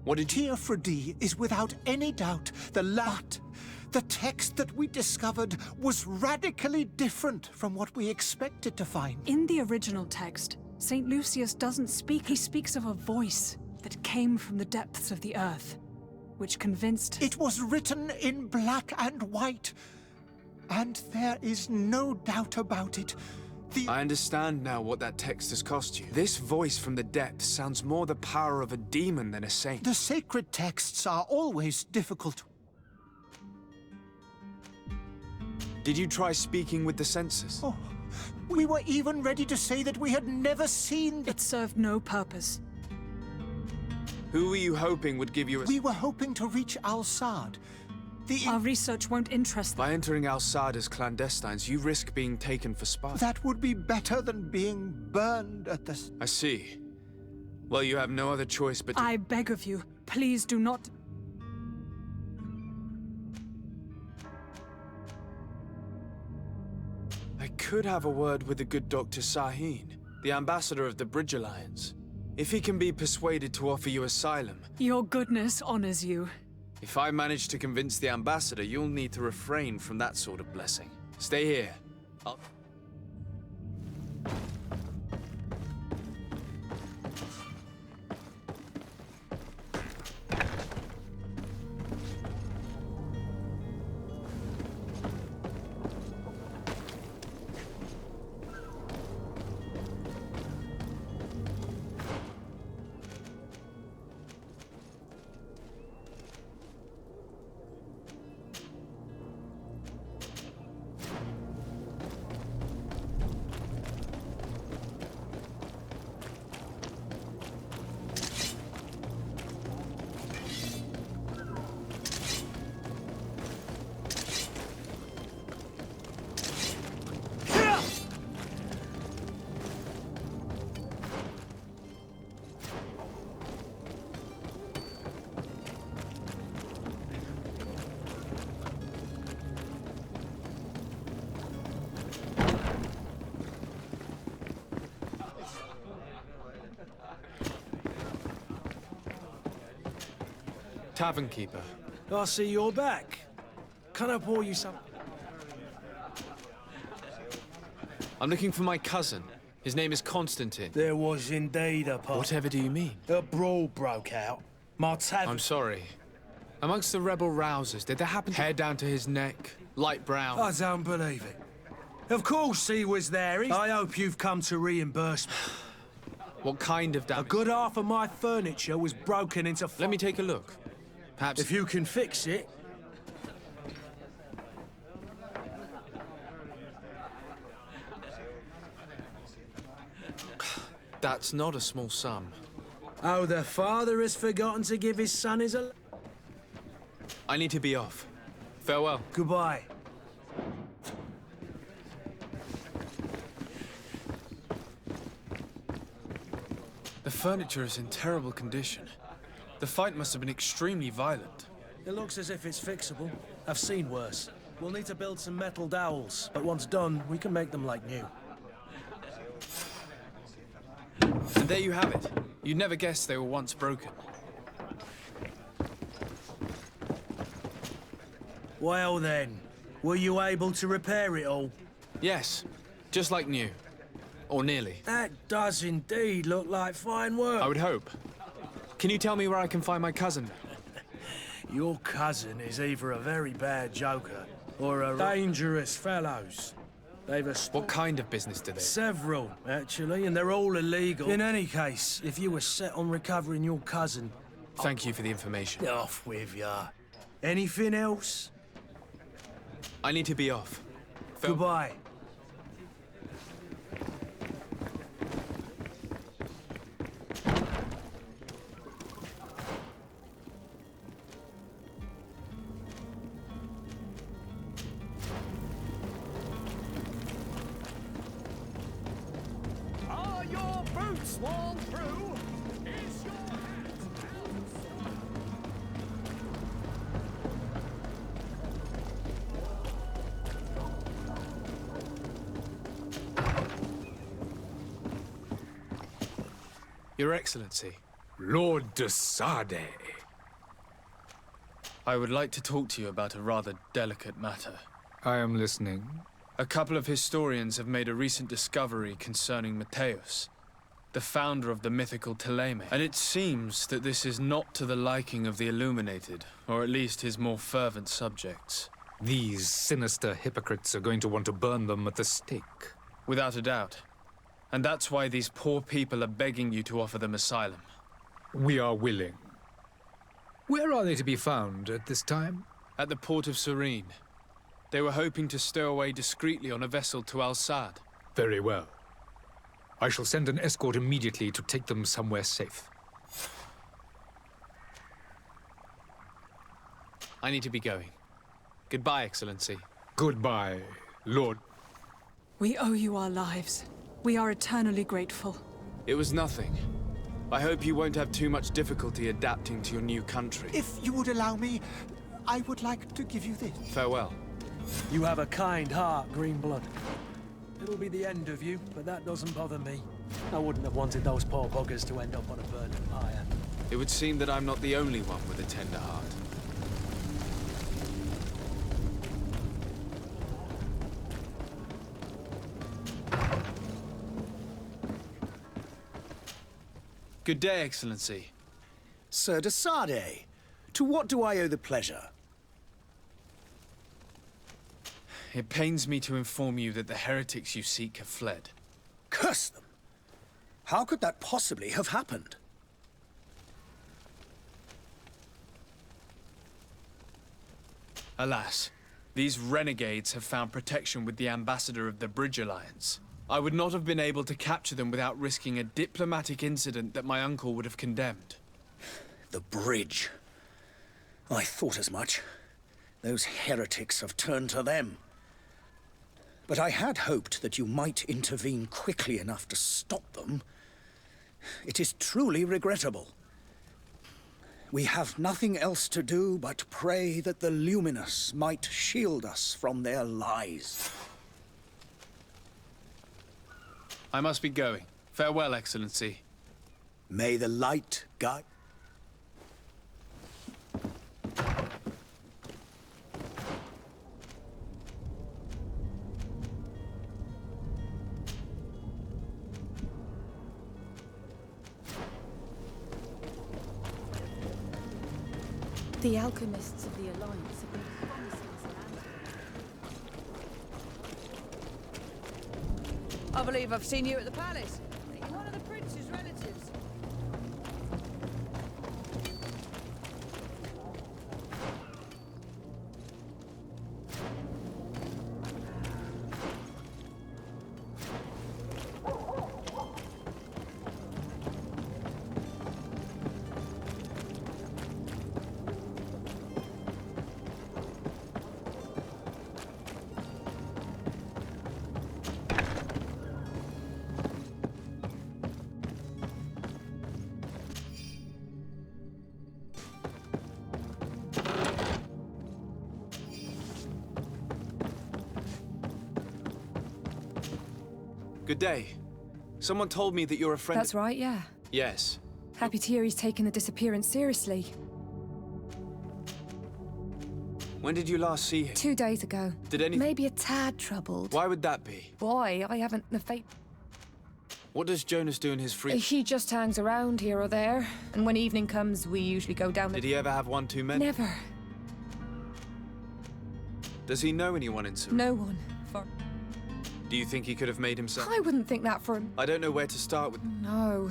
What did you— Teofredi is without any doubt the text that we discovered was radically different from what we expected to find. In the original text, St. Lucius doesn't speak. He speaks of a voice that came from the depths of the earth, which convinced— It was written in black and white, and there is no doubt about it. I understand now what that text has cost you. This voice from the depths sounds more the power of a demon than a saint. The sacred texts are always difficult. Did you try speaking with the censors? Oh, we were even ready to say that we had never seen— It served no purpose. Who were you hoping would give you a— We were hoping to reach Al-Sad. Our research won't interest them. By entering Al-Sad as clandestines, you risk being taken for spies. That would be better than being burned at the— I see. Well, you have no other choice but to— I beg of you, please do not— I could have a word with the good Dr. Sahin, the ambassador of the Bridge Alliance. If he can be persuaded to offer you asylum— Your goodness honors you. If I manage to convince the ambassador, you'll need to refrain from that sort of blessing. Stay here. Tavern keeper. I see you're back. Can I pour you some? I'm looking for my cousin. His name is Constantine. There was indeed a part. Whatever do you mean? A brawl broke out. My tavern... I'm sorry. Amongst the rebel rousers, did there happen to... Hair down to his neck, light brown? I don't believe it. Of course he was there. I hope you've come to reimburse me. What kind of damage? A good half of my furniture was broken into... Let me take a look. Perhaps... If you can fix it... That's not a small sum. Oh, the father has forgotten to give his son his... I need to be off. Farewell. Goodbye. The furniture is in terrible condition. The fight must have been extremely violent. It looks as if it's fixable. I've seen worse. We'll need to build some metal dowels, but once done, we can make them like new. And there you have it. You'd never guess they were once broken. Well then, were you able to repair it all? Yes, just like new. Or nearly. That does indeed look like fine work. I would hope. Can you tell me where I can find my cousin? Your cousin is either a very bad joker or a dangerous fellows. They've a... What kind of business do they? Several, actually, and they're all illegal. In any case, if you were set on recovering your cousin... Thank you for the information. Off with ya. Anything else? I need to be off. Goodbye. Are your boots worn through? Is your hat Your Excellency. Lord de Sade. I would like to talk to you about a rather delicate matter. I am listening. A couple of historians have made a recent discovery concerning Matthäus, the founder of the mythical Teleme, and it seems that this is not to the liking of the Illuminated, or at least his more fervent subjects. These sinister hypocrites are going to want to burn them at the stake. Without a doubt. And that's why these poor people are begging you to offer them asylum. We are willing. Where are they to be found at this time? At the port of Serene. They were hoping to stow away discreetly on a vessel to Al-Sad. Very well. I shall send an escort immediately to take them somewhere safe. I need to be going. Goodbye, Excellency. Goodbye, Lord. We owe you our lives. We are eternally grateful. It was nothing. I hope you won't have too much difficulty adapting to your new country. If you would allow me, I would like to give you this. Farewell. You have a kind heart, Greenblood. It'll be the end of you, but that doesn't bother me. I wouldn't have wanted those poor buggers to end up on a burning pyre. It would seem that I'm not the only one with a tender heart. Good day, Excellency. Sir de Sade, to what do I owe the pleasure? It pains me to inform you that the heretics you seek have fled. Curse them! How could that possibly have happened? Alas, these renegades have found protection with the ambassador of the Bridge Alliance. I would not have been able to capture them without risking a diplomatic incident that my uncle would have condemned. The bridge. I thought as much. Those heretics have turned to them. But I had hoped that you might intervene quickly enough to stop them. It is truly regrettable. We have nothing else to do but pray that the Luminous might shield us from their lies. I must be going. Farewell, Excellency. May the light guide... The alchemists of the Alliance have been promising us land. I believe I've seen you at the palace. Are you one of the prince's relatives? Good day. Someone told me that you're a friend. That's right, yeah. Yes. Happy to hear he's taken the disappearance seriously. When did you last see him? 2 days ago. Did any... Maybe a tad troubled. Why would that be? Why? I haven't the fate. What does Jonas do in his free... He just hangs around here or there, and when evening comes, we usually go down the... Did he ever have one too many? Never. Does he know anyone in Surrey? No one. For... Do you think he could have made himself? I wouldn't think that for him. I don't know where to start with... No.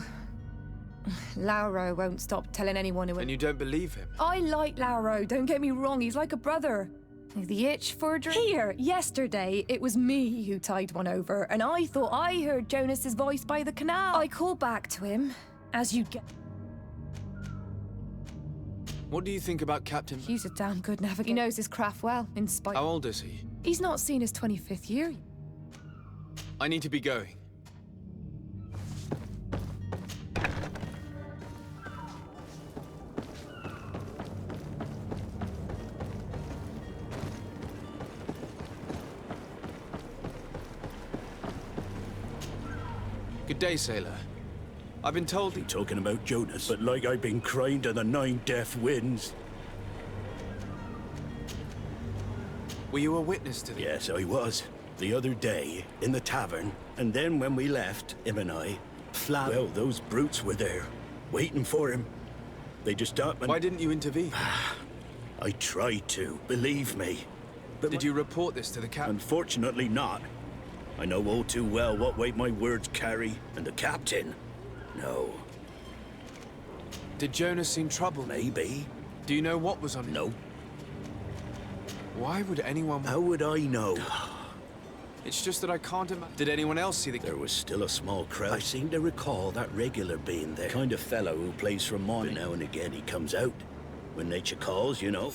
Lauro won't stop telling anyone who... And you don't believe him? I like Lauro, don't get me wrong, he's like a brother. The itch for a drink? Here, yesterday, it was me who tied one over, and I thought I heard Jonas's voice by the canal. I called back to him, as you'd get... What do you think about Captain... He's a damn good navigator. He knows his craft well, in spite... How old is he? He's not seen his 25th year. I need to be going. Good day, sailor. I've been told... You're talking about Jonas, but like I've been crying to the 9 deaf winds. Were you a witness to this? Yes, I was. The other day, in the tavern, and then when we left, him and I, well, those brutes were there, waiting for him. They just stopped and... Why didn't you intervene? I tried to, believe me. But did you report this to the captain? Unfortunately not. I know all too well what weight my words carry, and the captain, no. Did Jonas seem troubled? Maybe. Do you know what was on him? No. Why would anyone... How would I know? It's just that I can't imagine... Did anyone else see the... There was still a small crowd. I seem to recall that regular being there. The kind of fellow who plays from morning. But now and again he comes out. When nature calls, you know.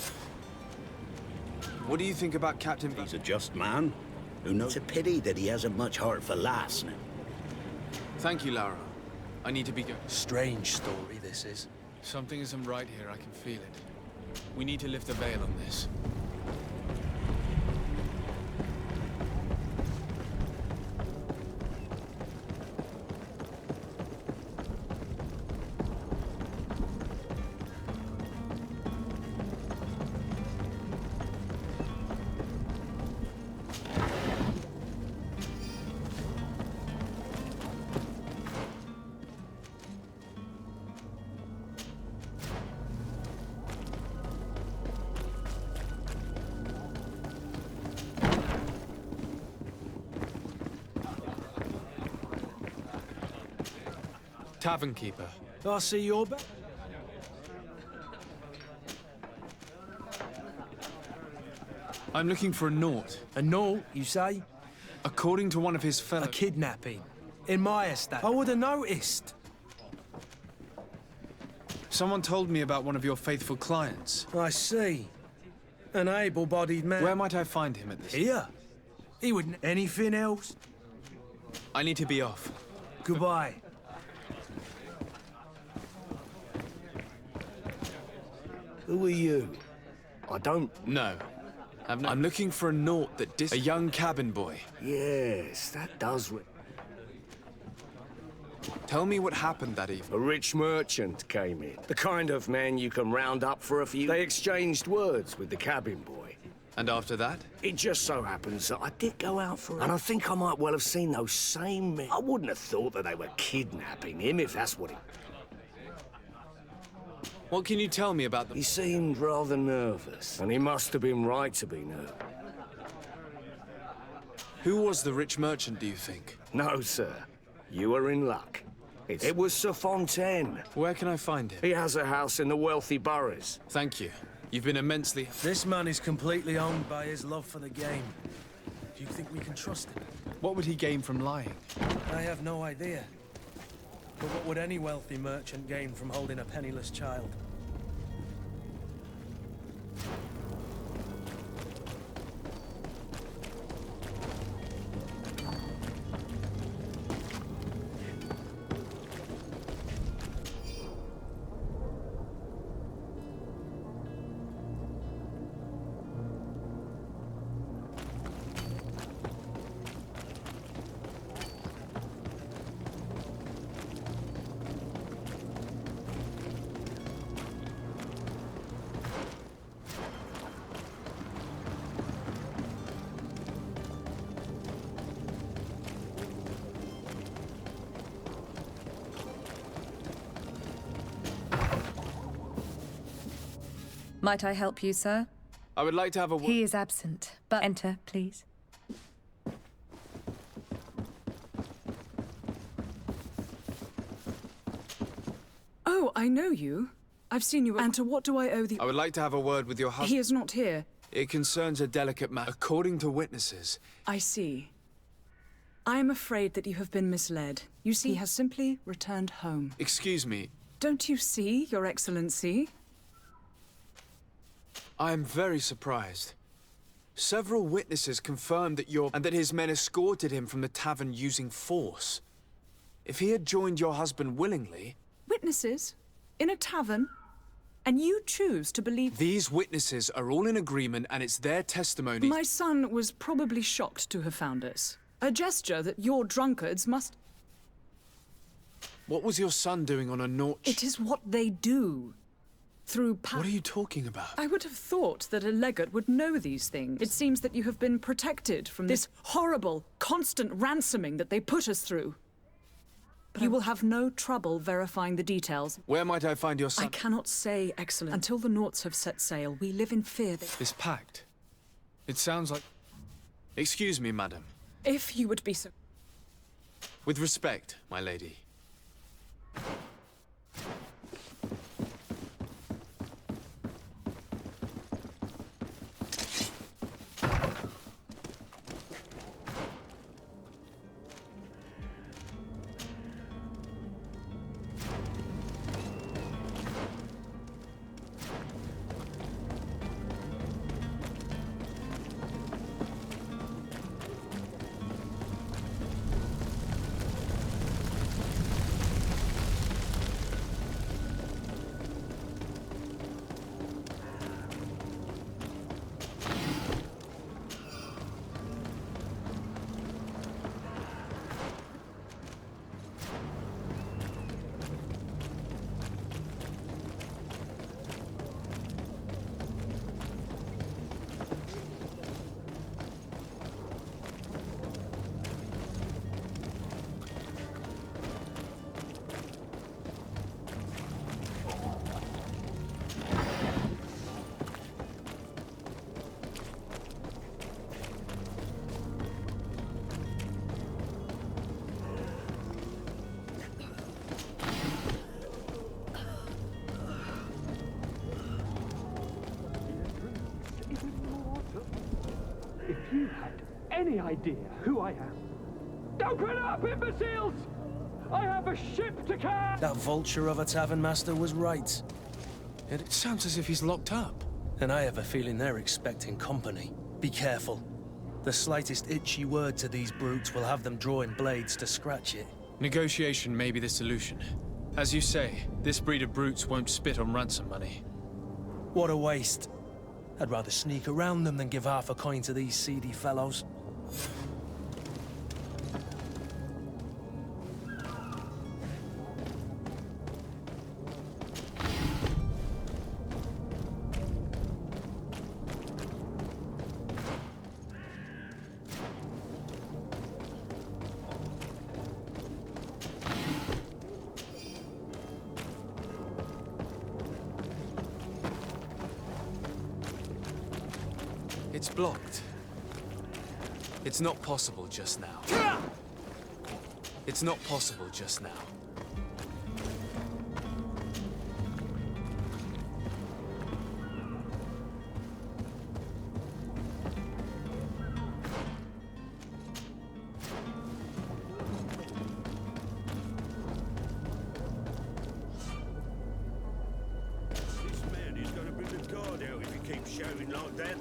What do you think about Captain... He's a just man. Who knows? It's a pity that he hasn't much heart for lass. Thank you, Lara. I need to be going. Strange story, this is. Something isn't right here, I can feel it. We need to lift the veil on this. Tavern keeper. I see you're back. I'm looking for a Naut. A Naut, you say? According to one of his fellows... A kidnapping. In my estate. I would have noticed. Someone told me about one of your faithful clients. I see. An able-bodied man. Where might I find him at this? Here. He wouldn't... Anything else? I need to be off. Goodbye. Who are you? I don't... No. I'm looking for a Naut that a young cabin boy. Yes, that does... Tell me what happened that evening. A rich merchant came in. The kind of man you can round up for a few... They exchanged words with the cabin boy. And after that? It just so happens that I did go out for it. And I think I might well have seen those same men. I wouldn't have thought that they were kidnapping him, if that's what it... What can you tell me about them? He seemed rather nervous, and he must have been right to be nervous. Who was the rich merchant, do you think? No, sir. You are in luck. It was Sir Fontaine. Where can I find him? He has a house in the wealthy boroughs. Thank you. You've been immensely... This man is completely owned by his love for the game. Do you think we can trust him? What would he gain from lying? I have no idea. But what would any wealthy merchant gain from holding a penniless child? Might I help you, sir? I would like to have a... He is absent, but enter, please. Oh, I know you. I've seen you. And to what do I owe the... I would like to have a word with your husband. He is not here. It concerns a delicate matter. According to witnesses... I see. I am afraid that you have been misled. You see, he has simply returned home. Excuse me. Don't you see, Your Excellency? I am very surprised. Several witnesses confirmed that and that his men escorted him from the tavern using force. If he had joined your husband willingly... Witnesses? In a tavern? And you choose to believe... These witnesses are all in agreement, and it's their testimony... My son was probably shocked to have found us. A gesture that your drunkards must... What was your son doing on a naut... It is what they do. Through What are you talking about? I would have thought that a legate would know these things. It seems that you have been protected from this horrible, constant ransoming that they put us through. But you will have no trouble verifying the details. Where might I find your son? I cannot say, Excellent. Until the Nauts have set sail, we live in fear that... This pact? It sounds like... Excuse me, madam. If you would be so... With respect, my lady. If you had any idea who I am... Open up, imbeciles! I have a ship to carry! That vulture of a tavern master was right. It sounds as if he's locked up. And I have a feeling they're expecting company. Be careful. The slightest itchy word to these brutes will have them drawing blades to scratch it. Negotiation may be the solution. As you say, this breed of brutes won't spit on ransom money. What a waste. I'd rather sneak around them than give half a coin to these seedy fellows. It's blocked. It's not possible just now. It's not possible just now.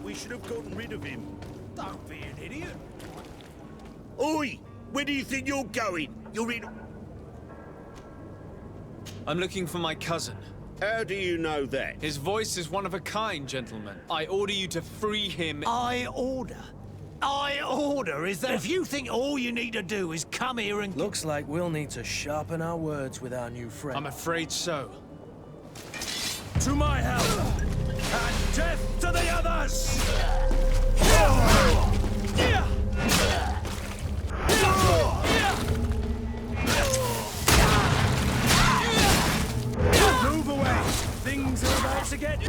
We should have gotten rid of him. Don't be an idiot. Oi! Where do you think you're going? You're in... I'm looking for my cousin. How do you know that? His voice is one of a kind, gentlemen. I order you to free him. I order is that if you think all you need to do is come here and... Looks like we'll need to sharpen our words with our new friend. I'm afraid so. To my help! And death to the others! Move away! Things are about to get...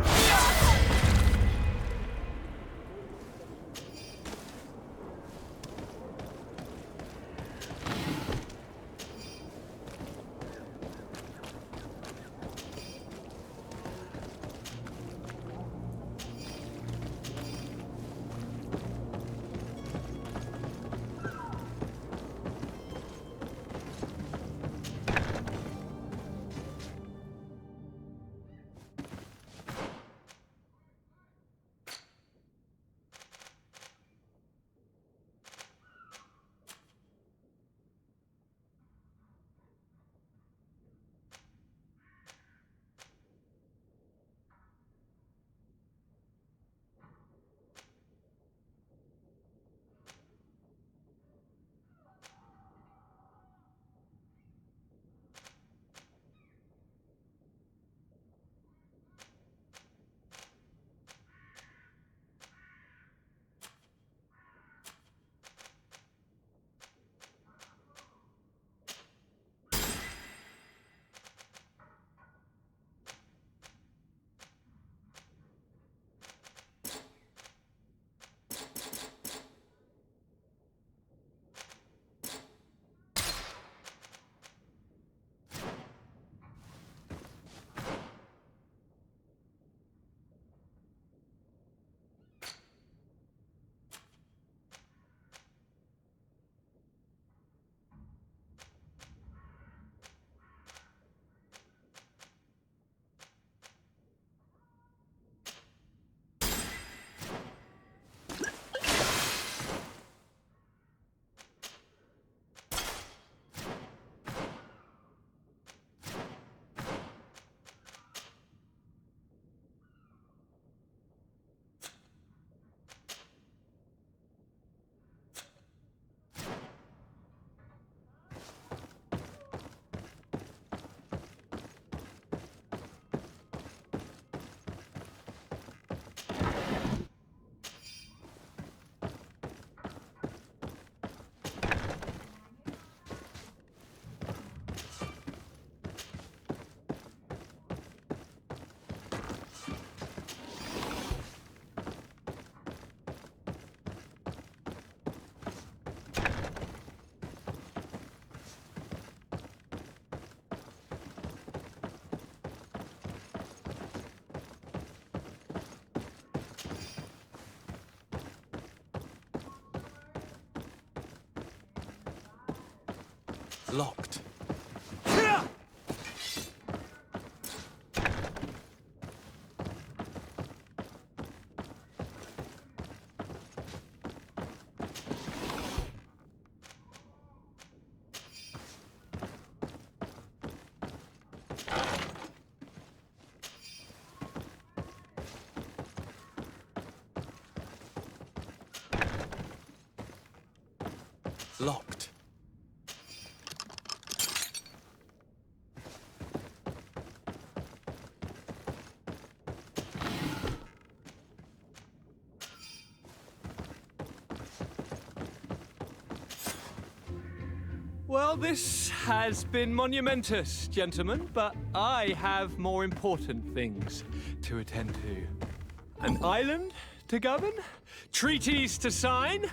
Locked. Locked. Well, this has been monumentous, gentlemen, but I have more important things to attend to. An island to govern, treaties to sign,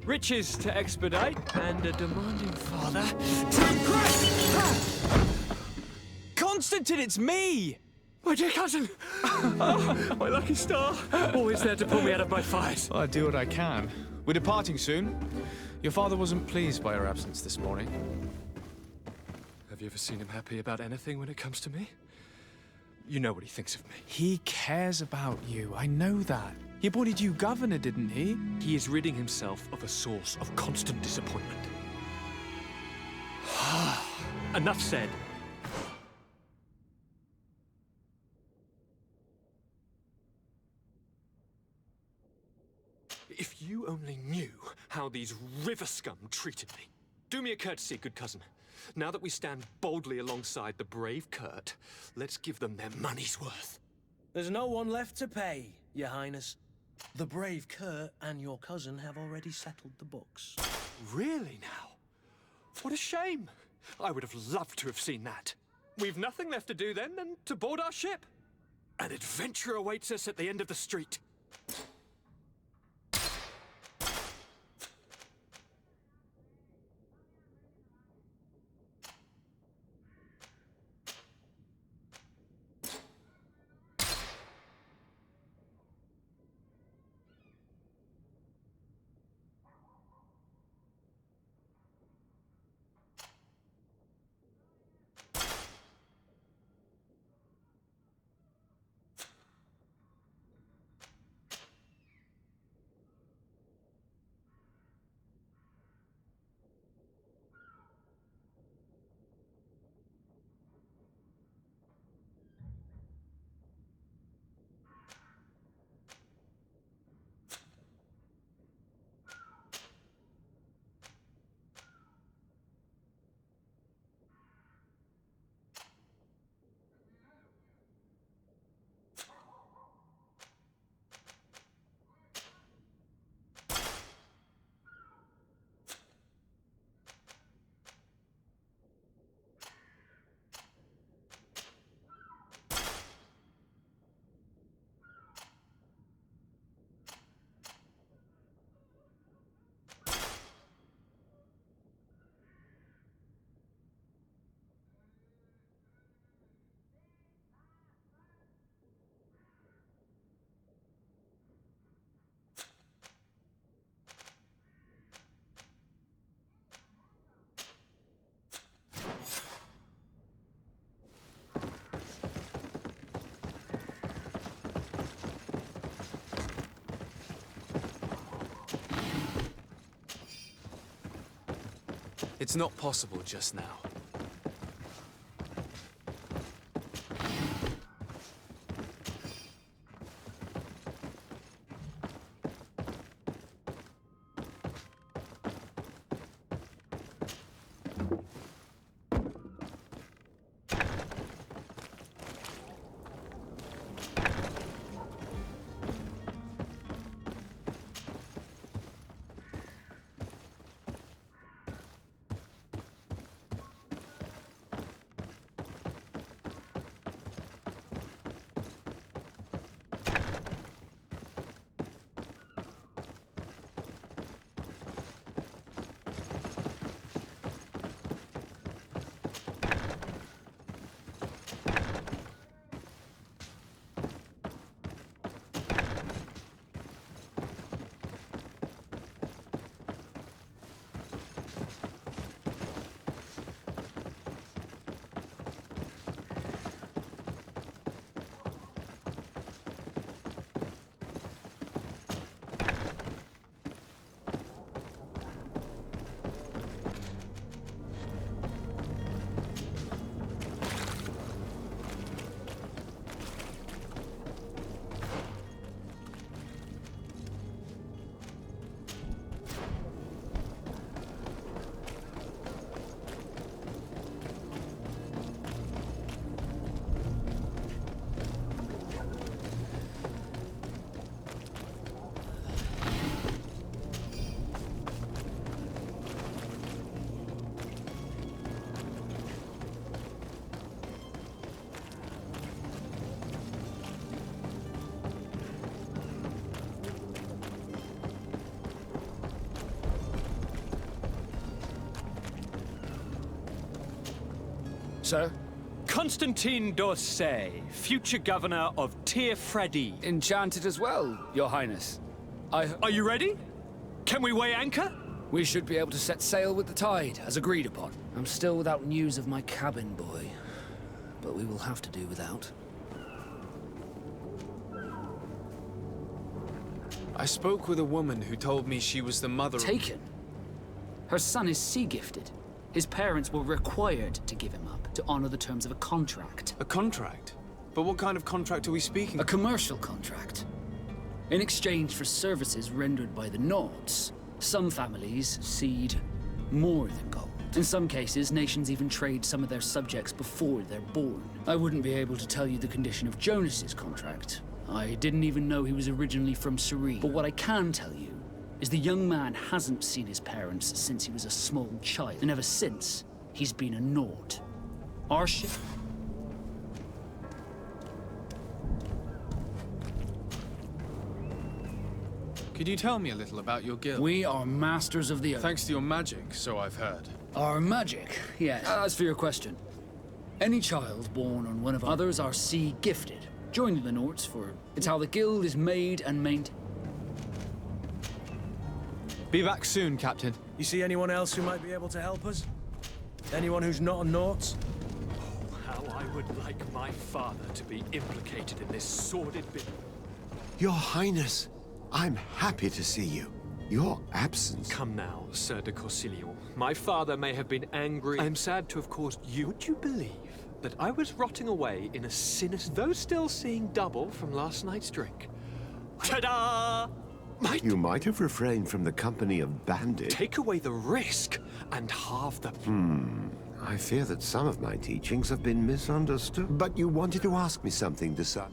riches to expedite, and a demanding father to impress! Constantine, it's me! My dear cousin! Oh, my lucky star! Always there to pull me out of my fight. Well, I do what I can. We're departing soon. Your father wasn't pleased by your absence this morning. Have you ever seen him happy about anything when it comes to me? You know what he thinks of me. He cares about you. I know that. He appointed you governor, didn't he? He is ridding himself of a source of constant disappointment. Enough said. If you only knew how these river scum treated me. Do me a courtesy, good cousin. Now that we stand boldly alongside the brave Kurt, let's give them their money's worth. There's no one left to pay, Your Highness. The brave Kurt and your cousin have already settled the books. Really now? What a shame. I would have loved to have seen that. We've nothing left to do then than to board our ship. An adventure awaits us at the end of the street. It's not possible just now. Sir? Constantine d'Orsay, future governor of Tir-Fredi. Enchanted as well, Your Highness. Are you ready? Can we weigh anchor? We should be able to set sail with the tide, as agreed upon. I'm still without news of my cabin boy, but we will have to do without. I spoke with a woman who told me she was the mother of... Taken? Her son is sea-gifted. His parents were required to give him up to honor the terms of a contract. A contract? But what kind of contract are we speaking? A commercial contract. In exchange for services rendered by the Nauts, some families cede more than gold. In some cases, nations even trade some of their subjects before they're born. I wouldn't be able to tell you the condition of Jonas's contract. I didn't even know he was originally from Serene. But what I can tell you is the young man hasn't seen his parents since he was a small child. And ever since, he's been a Naut. Our ship... Could you tell me a little about your guild? We are masters of the earth. Thanks to your magic, so I've heard. Our magic, yes. As for your question, any child born on one of others are sea-gifted. Join the Nauts for... It's how the guild is made and maintained. Be back soon, Captain. You see anyone else who might be able to help us? Anyone who's not a Naut? Oh, how I would like my father to be implicated in this sordid bit. Your Highness, I'm happy to see you. Your absence... Come now, Sir de Corsilio. My father may have been angry. I am sad to have caused you... Would you believe that I was rotting away in a sinister... Though still seeing double from last night's drink. Ta-da! You might have refrained from the company of bandits. Take away the risk and halve the... I fear that some of my teachings have been misunderstood. But you wanted to ask me something, Desai.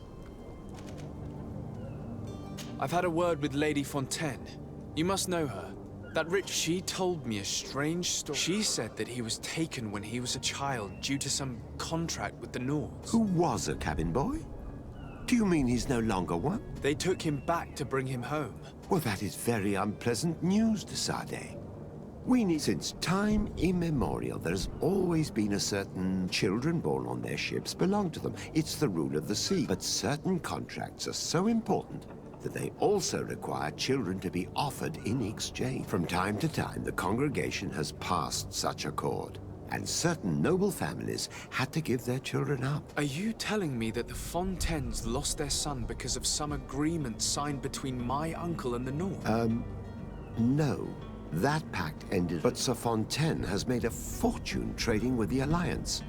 I've had a word with Lady Fontaine. You must know her. That rich... She told me a strange story. She said that he was taken when he was a child due to some contract with the Nauts. Who was a cabin boy? Do you mean he's no longer one? They took him back to bring him home. Well, that is very unpleasant news, Desade. Since time immemorial, there's always been a certain children born on their ships belong to them. It's the rule of the sea. But certain contracts are so important that they also require children to be offered in exchange. From time to time, the congregation has passed such accord, and certain noble families had to give their children up. Are you telling me that the Fontaines lost their son because of some agreement signed between my uncle and the North? No. That pact ended, but Sir Fontaine has made a fortune trading with the Alliance.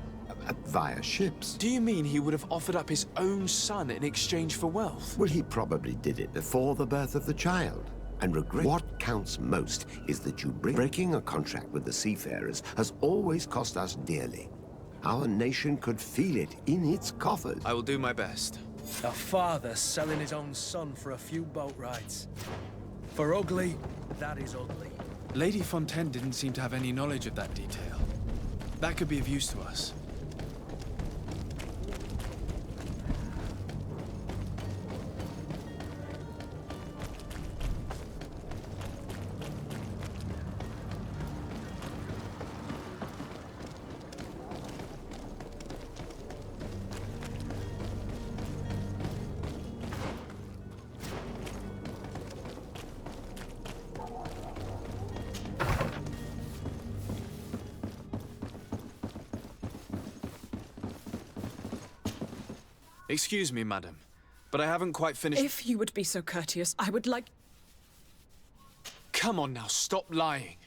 Via ships. Do you mean he would have offered up his own son in exchange for wealth? Well, he probably did it before the birth of the child. And regret. What counts most is that breaking a contract with the seafarers has always cost us dearly. Our nation could feel it in its coffers. I will do my best. A father selling his own son for a few boat rides. For ugly, that is ugly. Lady Fontaine didn't seem to have any knowledge of that detail. That could be of use to us. Excuse me, madam, but I haven't quite finished... If you would be so courteous, I would like... Come on now, stop lying.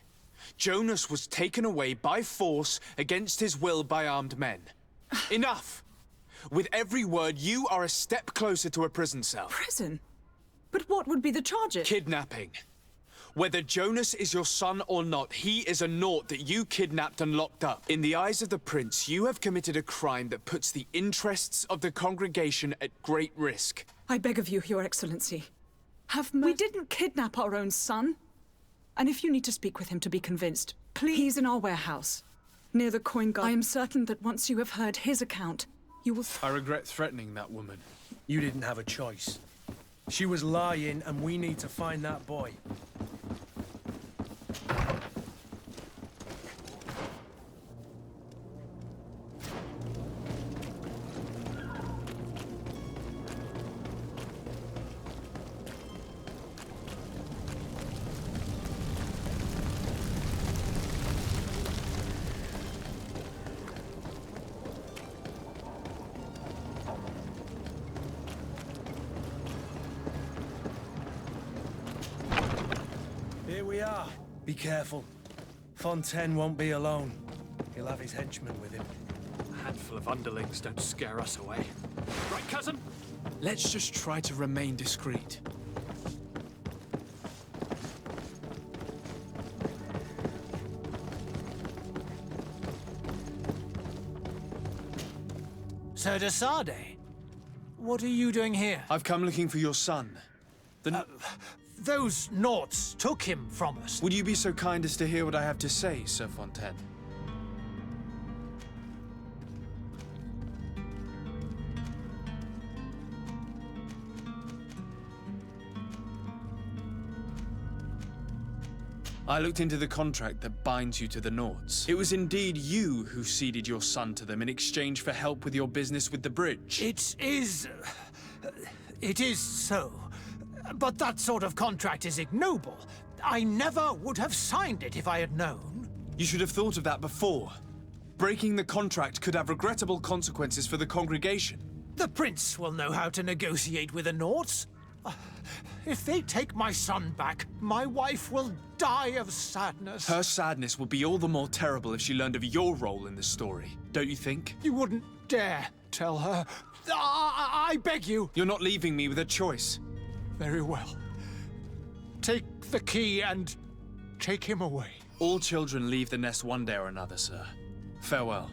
Jonas was taken away by force against his will by armed men. Enough! With every word, you are a step closer to a prison cell. Prison? But what would be the charges? Kidnapping. Whether Jonas is your son or not, he is a Naut that you kidnapped and locked up. In the eyes of the Prince, you have committed a crime that puts the interests of the congregation at great risk. I beg of you, Your Excellency. We didn't kidnap our own son. And if you need to speak with him to be convinced, please... He's in our warehouse, near the coin guard. I am certain that once you have heard his account, you will... I regret threatening that woman. You didn't have a choice. She was lying, and we need to find that boy. Here we are. Be careful. Fontaine won't be alone. He'll have his henchmen with him. A handful of underlings don't scare us away. Right, cousin? Let's just try to remain discreet. Sir de Sade, what are you doing here? I've come looking for your son. Those Nauts took him from us. Would you be so kind as to hear what I have to say, Sir Fontaine? I looked into the contract that binds you to the Nauts. It was indeed you who ceded your son to them in exchange for help with your business with the bridge. It is so. But that sort of contract is ignoble. I never would have signed it if I had known. You should have thought of that before. Breaking the contract could have regrettable consequences for the congregation. The prince will know how to negotiate with the Nauts. If they take my son back, my wife will die of sadness. Her sadness would be all the more terrible if she learned of your role in the story, don't you think? You wouldn't dare tell her. I beg you. You're not leaving me with a choice. Very well. Take the key and take him away. All children leave the nest one day or another, sir. Farewell.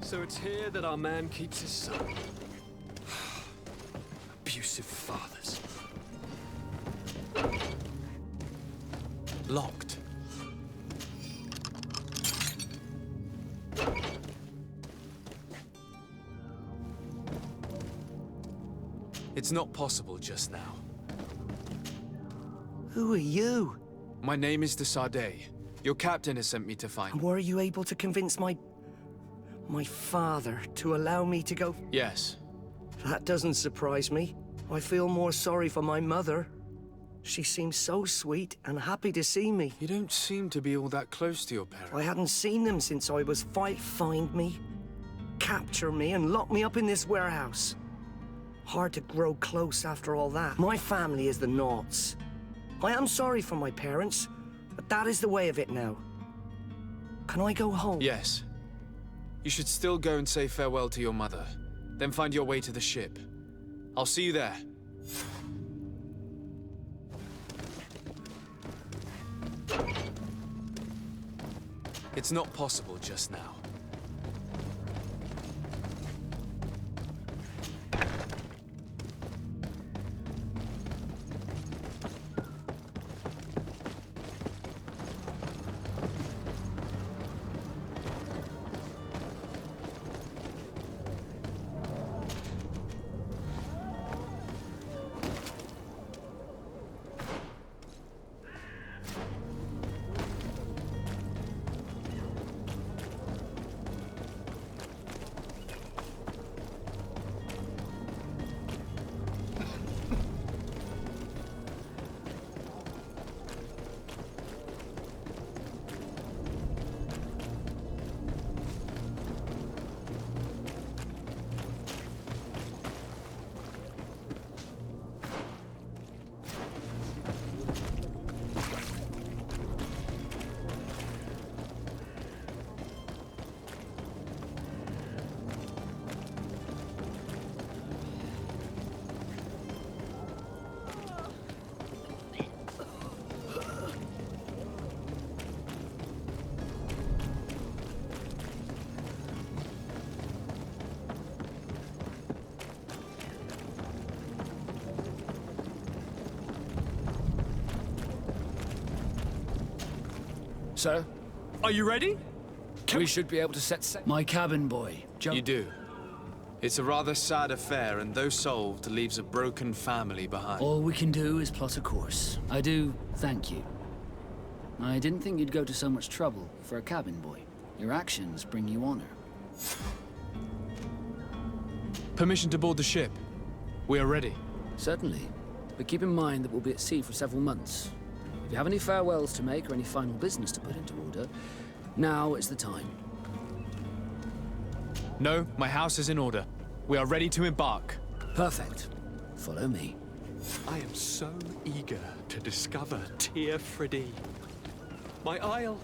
So it's here that our man keeps his son. Abusive fathers. Locked. It's not possible just now. Who are you? My name is de Sade. Your captain has sent me to find you. Were you able to convince my father to allow me to go? Yes. That doesn't surprise me. I feel more sorry for my mother. She seems so sweet and happy to see me. You don't seem to be all that close to your parents. I hadn't seen them since I was find me, capture me, and lock me up in this warehouse. Hard to grow close after all that. My family is the Nauts. I am sorry for my parents, but that is the way of it now. Can I go home? Yes. You should still go and say farewell to your mother. Then find your way to the ship. I'll see you there. It's not possible just now. Sir? Are you ready? We should be able to set sail. My cabin boy. You do. It's a rather sad affair, and though solved, leaves a broken family behind. All we can do is plot a course. I do thank you. I didn't think you'd go to so much trouble for a cabin boy. Your actions bring you honor. Permission to board the ship. We are ready. Certainly. But keep in mind that we'll be at sea for several months. If you have any farewells to make or any final business to put into order, now is the time. No, my house is in order. We are ready to embark. Perfect. Follow me. I am so eager to discover Tear Freddy. My isle.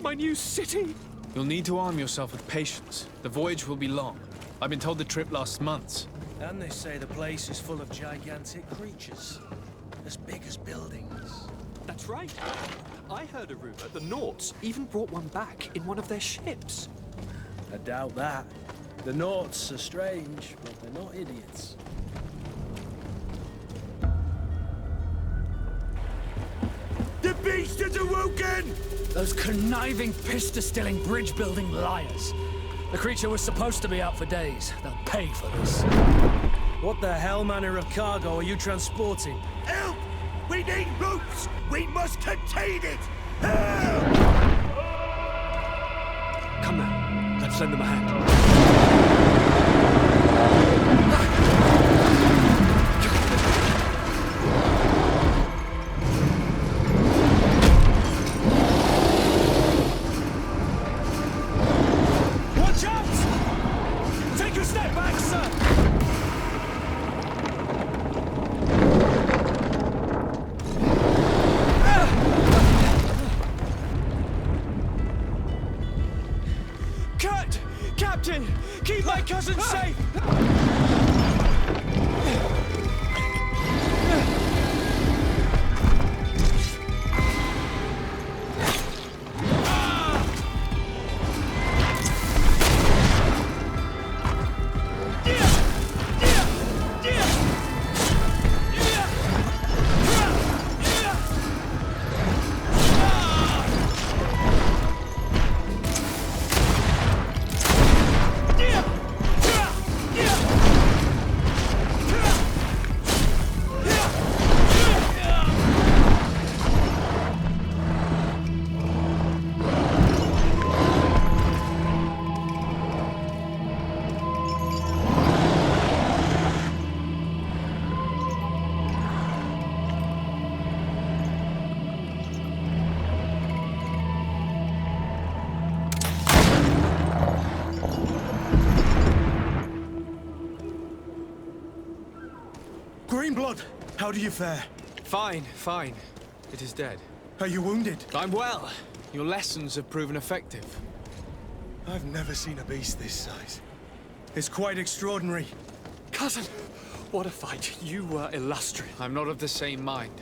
My new city. You'll need to arm yourself with patience. The voyage will be long. I've been told the trip lasts months. And they say the place is full of gigantic creatures. As big as buildings. That's right. I heard a rumor the Nauts even brought one back in one of their ships. I doubt that. The Nauts are strange, but they're not idiots. The beast has awoken! Those conniving, piss-distilling, bridge-building liars. The creature was supposed to be out for days. They'll pay for this. What the hell manner of cargo are you transporting? Help! We need boats! We must contain it! Help! Come now, let's lend them a hand. Watch out! Take a step back, sir! Captain! Keep my cousin safe! Greenblood, how do you fare? Fine, fine. It is dead. Are you wounded? I'm well. Your lessons have proven effective. I've never seen a beast this size. It's quite extraordinary. Cousin, what a fight. You were illustrious. I'm not of the same mind.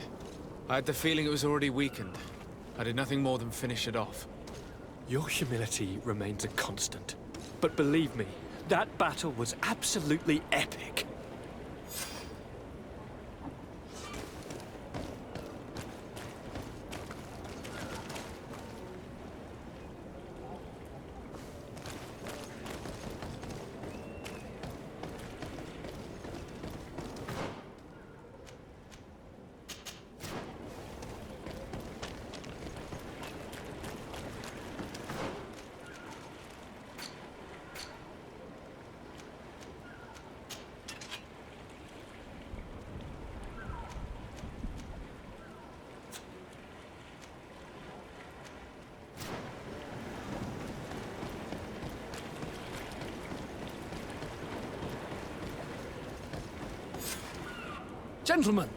I had the feeling it was already weakened. I did nothing more than finish it off. Your humility remains a constant. But believe me, that battle was absolutely epic. Gentlemen!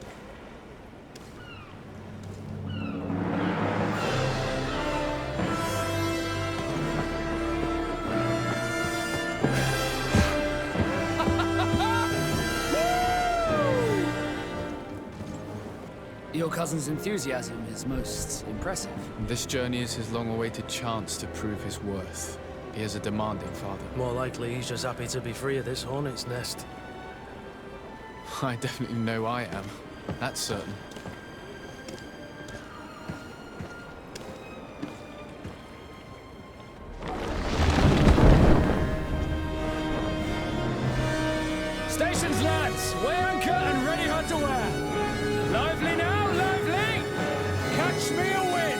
Your cousin's enthusiasm is most impressive. This journey is his long-awaited chance to prove his worth. He is a demanding father. More likely he's just happy to be free of this hornet's nest. I definitely know I am. That's certain. Stations, lads! Weigh anchor and ready hard to wear! Lively now, lively! Catch me a win!